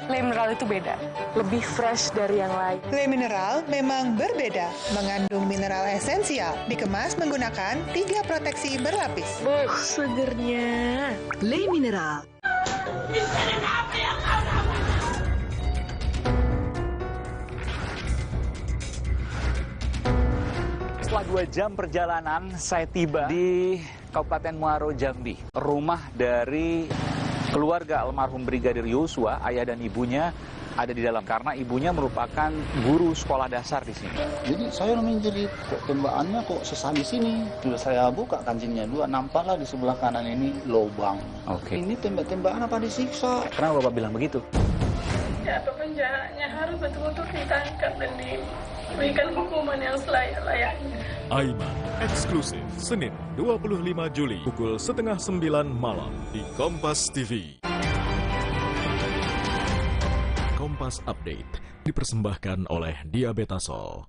Le mineral itu beda, lebih fresh dari yang lain. Le mineral memang berbeda, mengandung mineral esensial, dikemas menggunakan 3 proteksi berlapis. Segernya. Le mineral. Setelah 2 jam perjalanan, saya tiba di Kabupaten Muaro Jambi, rumah dari keluarga almarhum Brigadir Yosua. Ayah dan ibunya ada di dalam karena ibunya merupakan guru sekolah dasar di sini. Jadi saya menjerit, kok tembakannya kok sesah di sini. Sudah saya buka kancingnya dua, nampaklah di sebelah kanan ini lubang. Oke. Ini tembak-tembakan apa disiksa? Kenapa Bapak bilang begitu? Ya, penjaranya harus betul-betul ditangkap dan diberikan hukuman yang selayak-layaknya. Aiman, eksklusif, Senin 25 Juli, pukul 8:30 malam di Kompas TV. Kompas Update dipersembahkan oleh Diabetasol.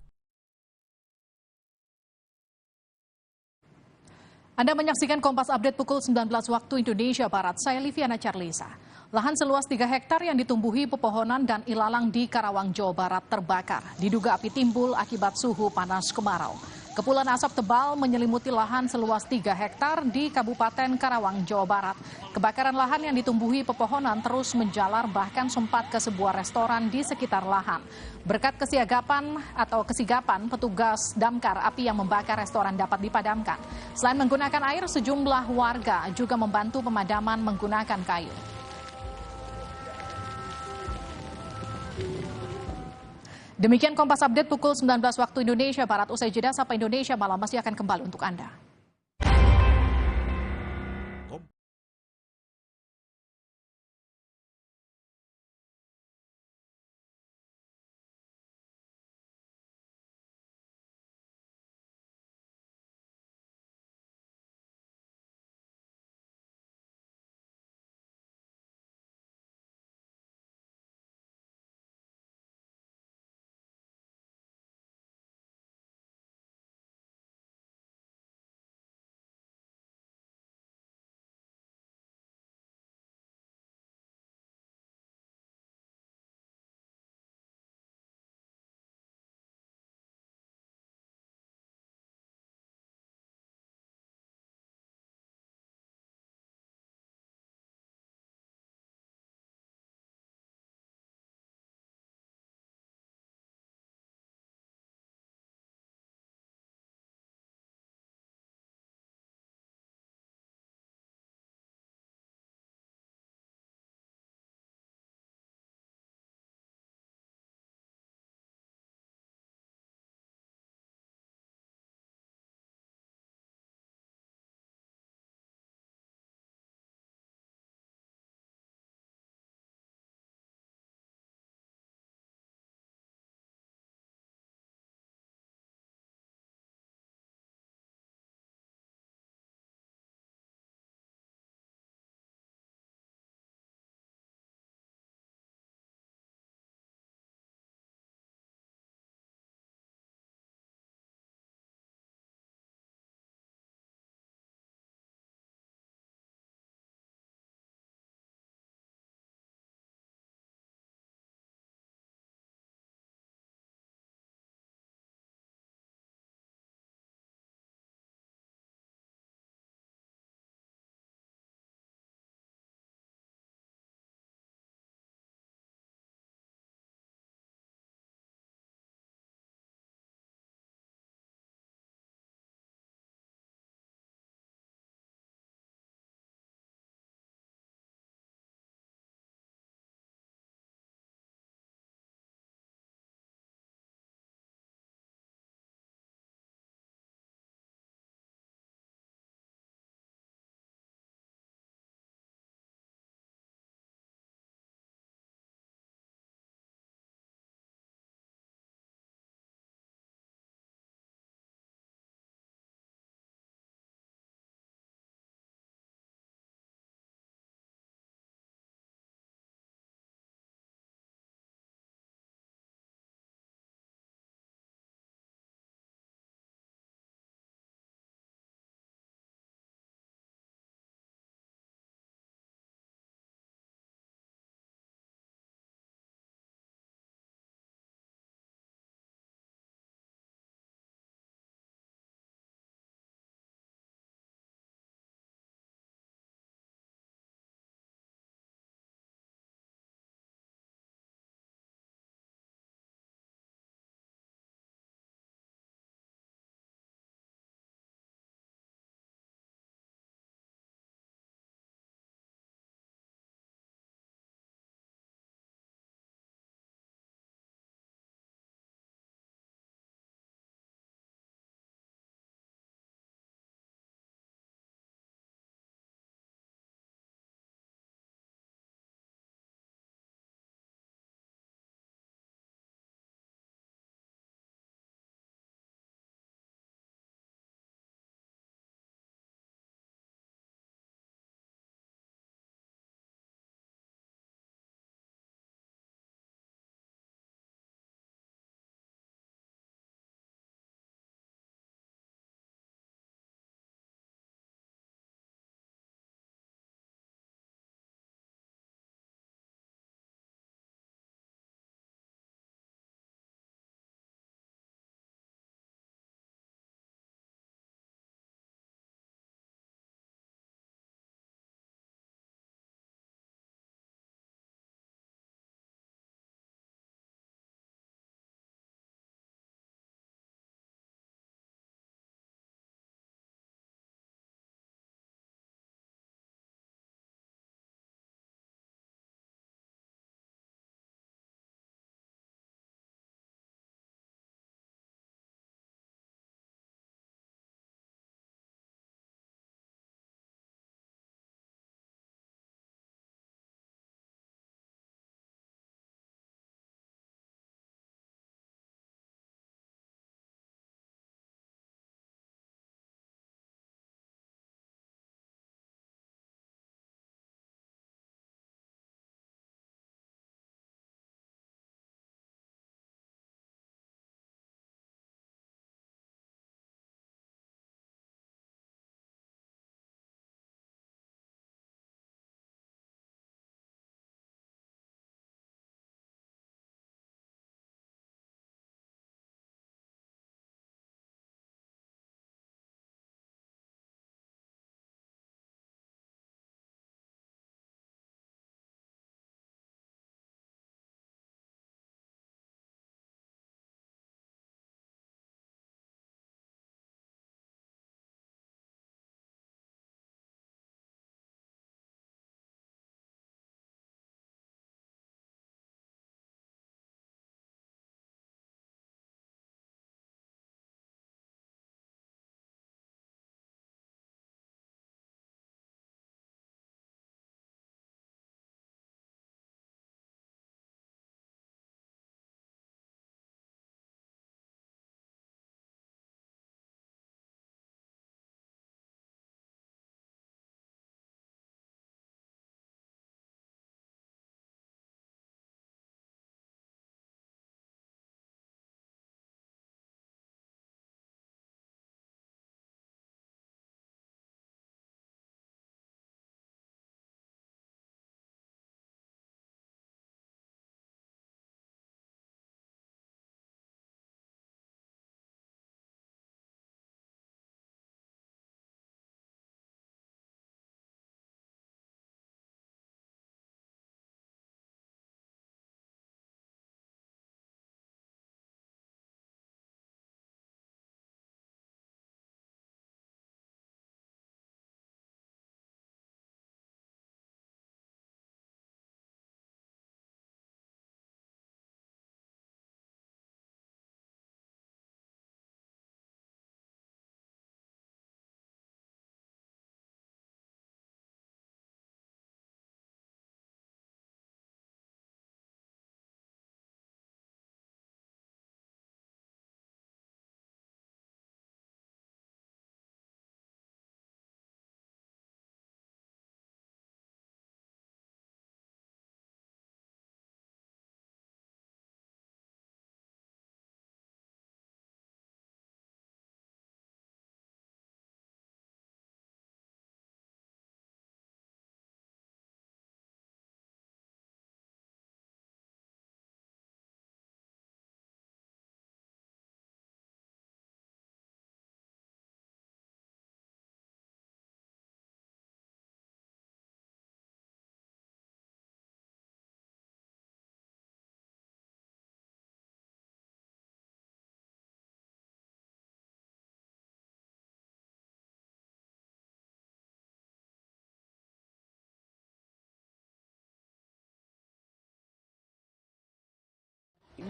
Anda menyaksikan Kompas Update pukul 19 waktu Indonesia Barat. Saya Liviana Charlisa. Lahan seluas 3 hektar yang ditumbuhi pepohonan dan ilalang di Karawang, Jawa Barat terbakar. Diduga api timbul akibat suhu panas kemarau. Kepulan asap tebal menyelimuti lahan seluas 3 hektar di Kabupaten Karawang, Jawa Barat. Kebakaran lahan yang ditumbuhi pepohonan terus menjalar bahkan sempat ke sebuah restoran di sekitar lahan. Berkat kesigapan petugas damkar, api yang membakar restoran dapat dipadamkan. Selain menggunakan air, sejumlah warga juga membantu pemadaman menggunakan kayu. Demikian Kompas Update pukul 19 waktu Indonesia Barat. Usai jeda, Sapa Indonesia Malam masih akan kembali untuk Anda.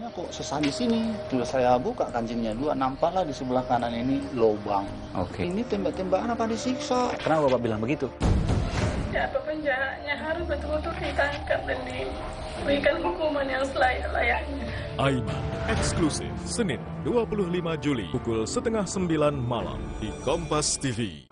tembakannya kok sesadis ini. Sudah saya buka kancingnya dua, nampaklah di sebelah kanan ini lubang. Oke. Ini tembak-tembakan apa disiksa? Kenapa Bapak bilang begitu? Siapa penjahatnya harus betul-betul ditangkap dan diberikan hukuman yang selayak-layaknya. Aiman, eksklusif, Senin 25 Juli, pukul 8:30 malam di Kompas TV.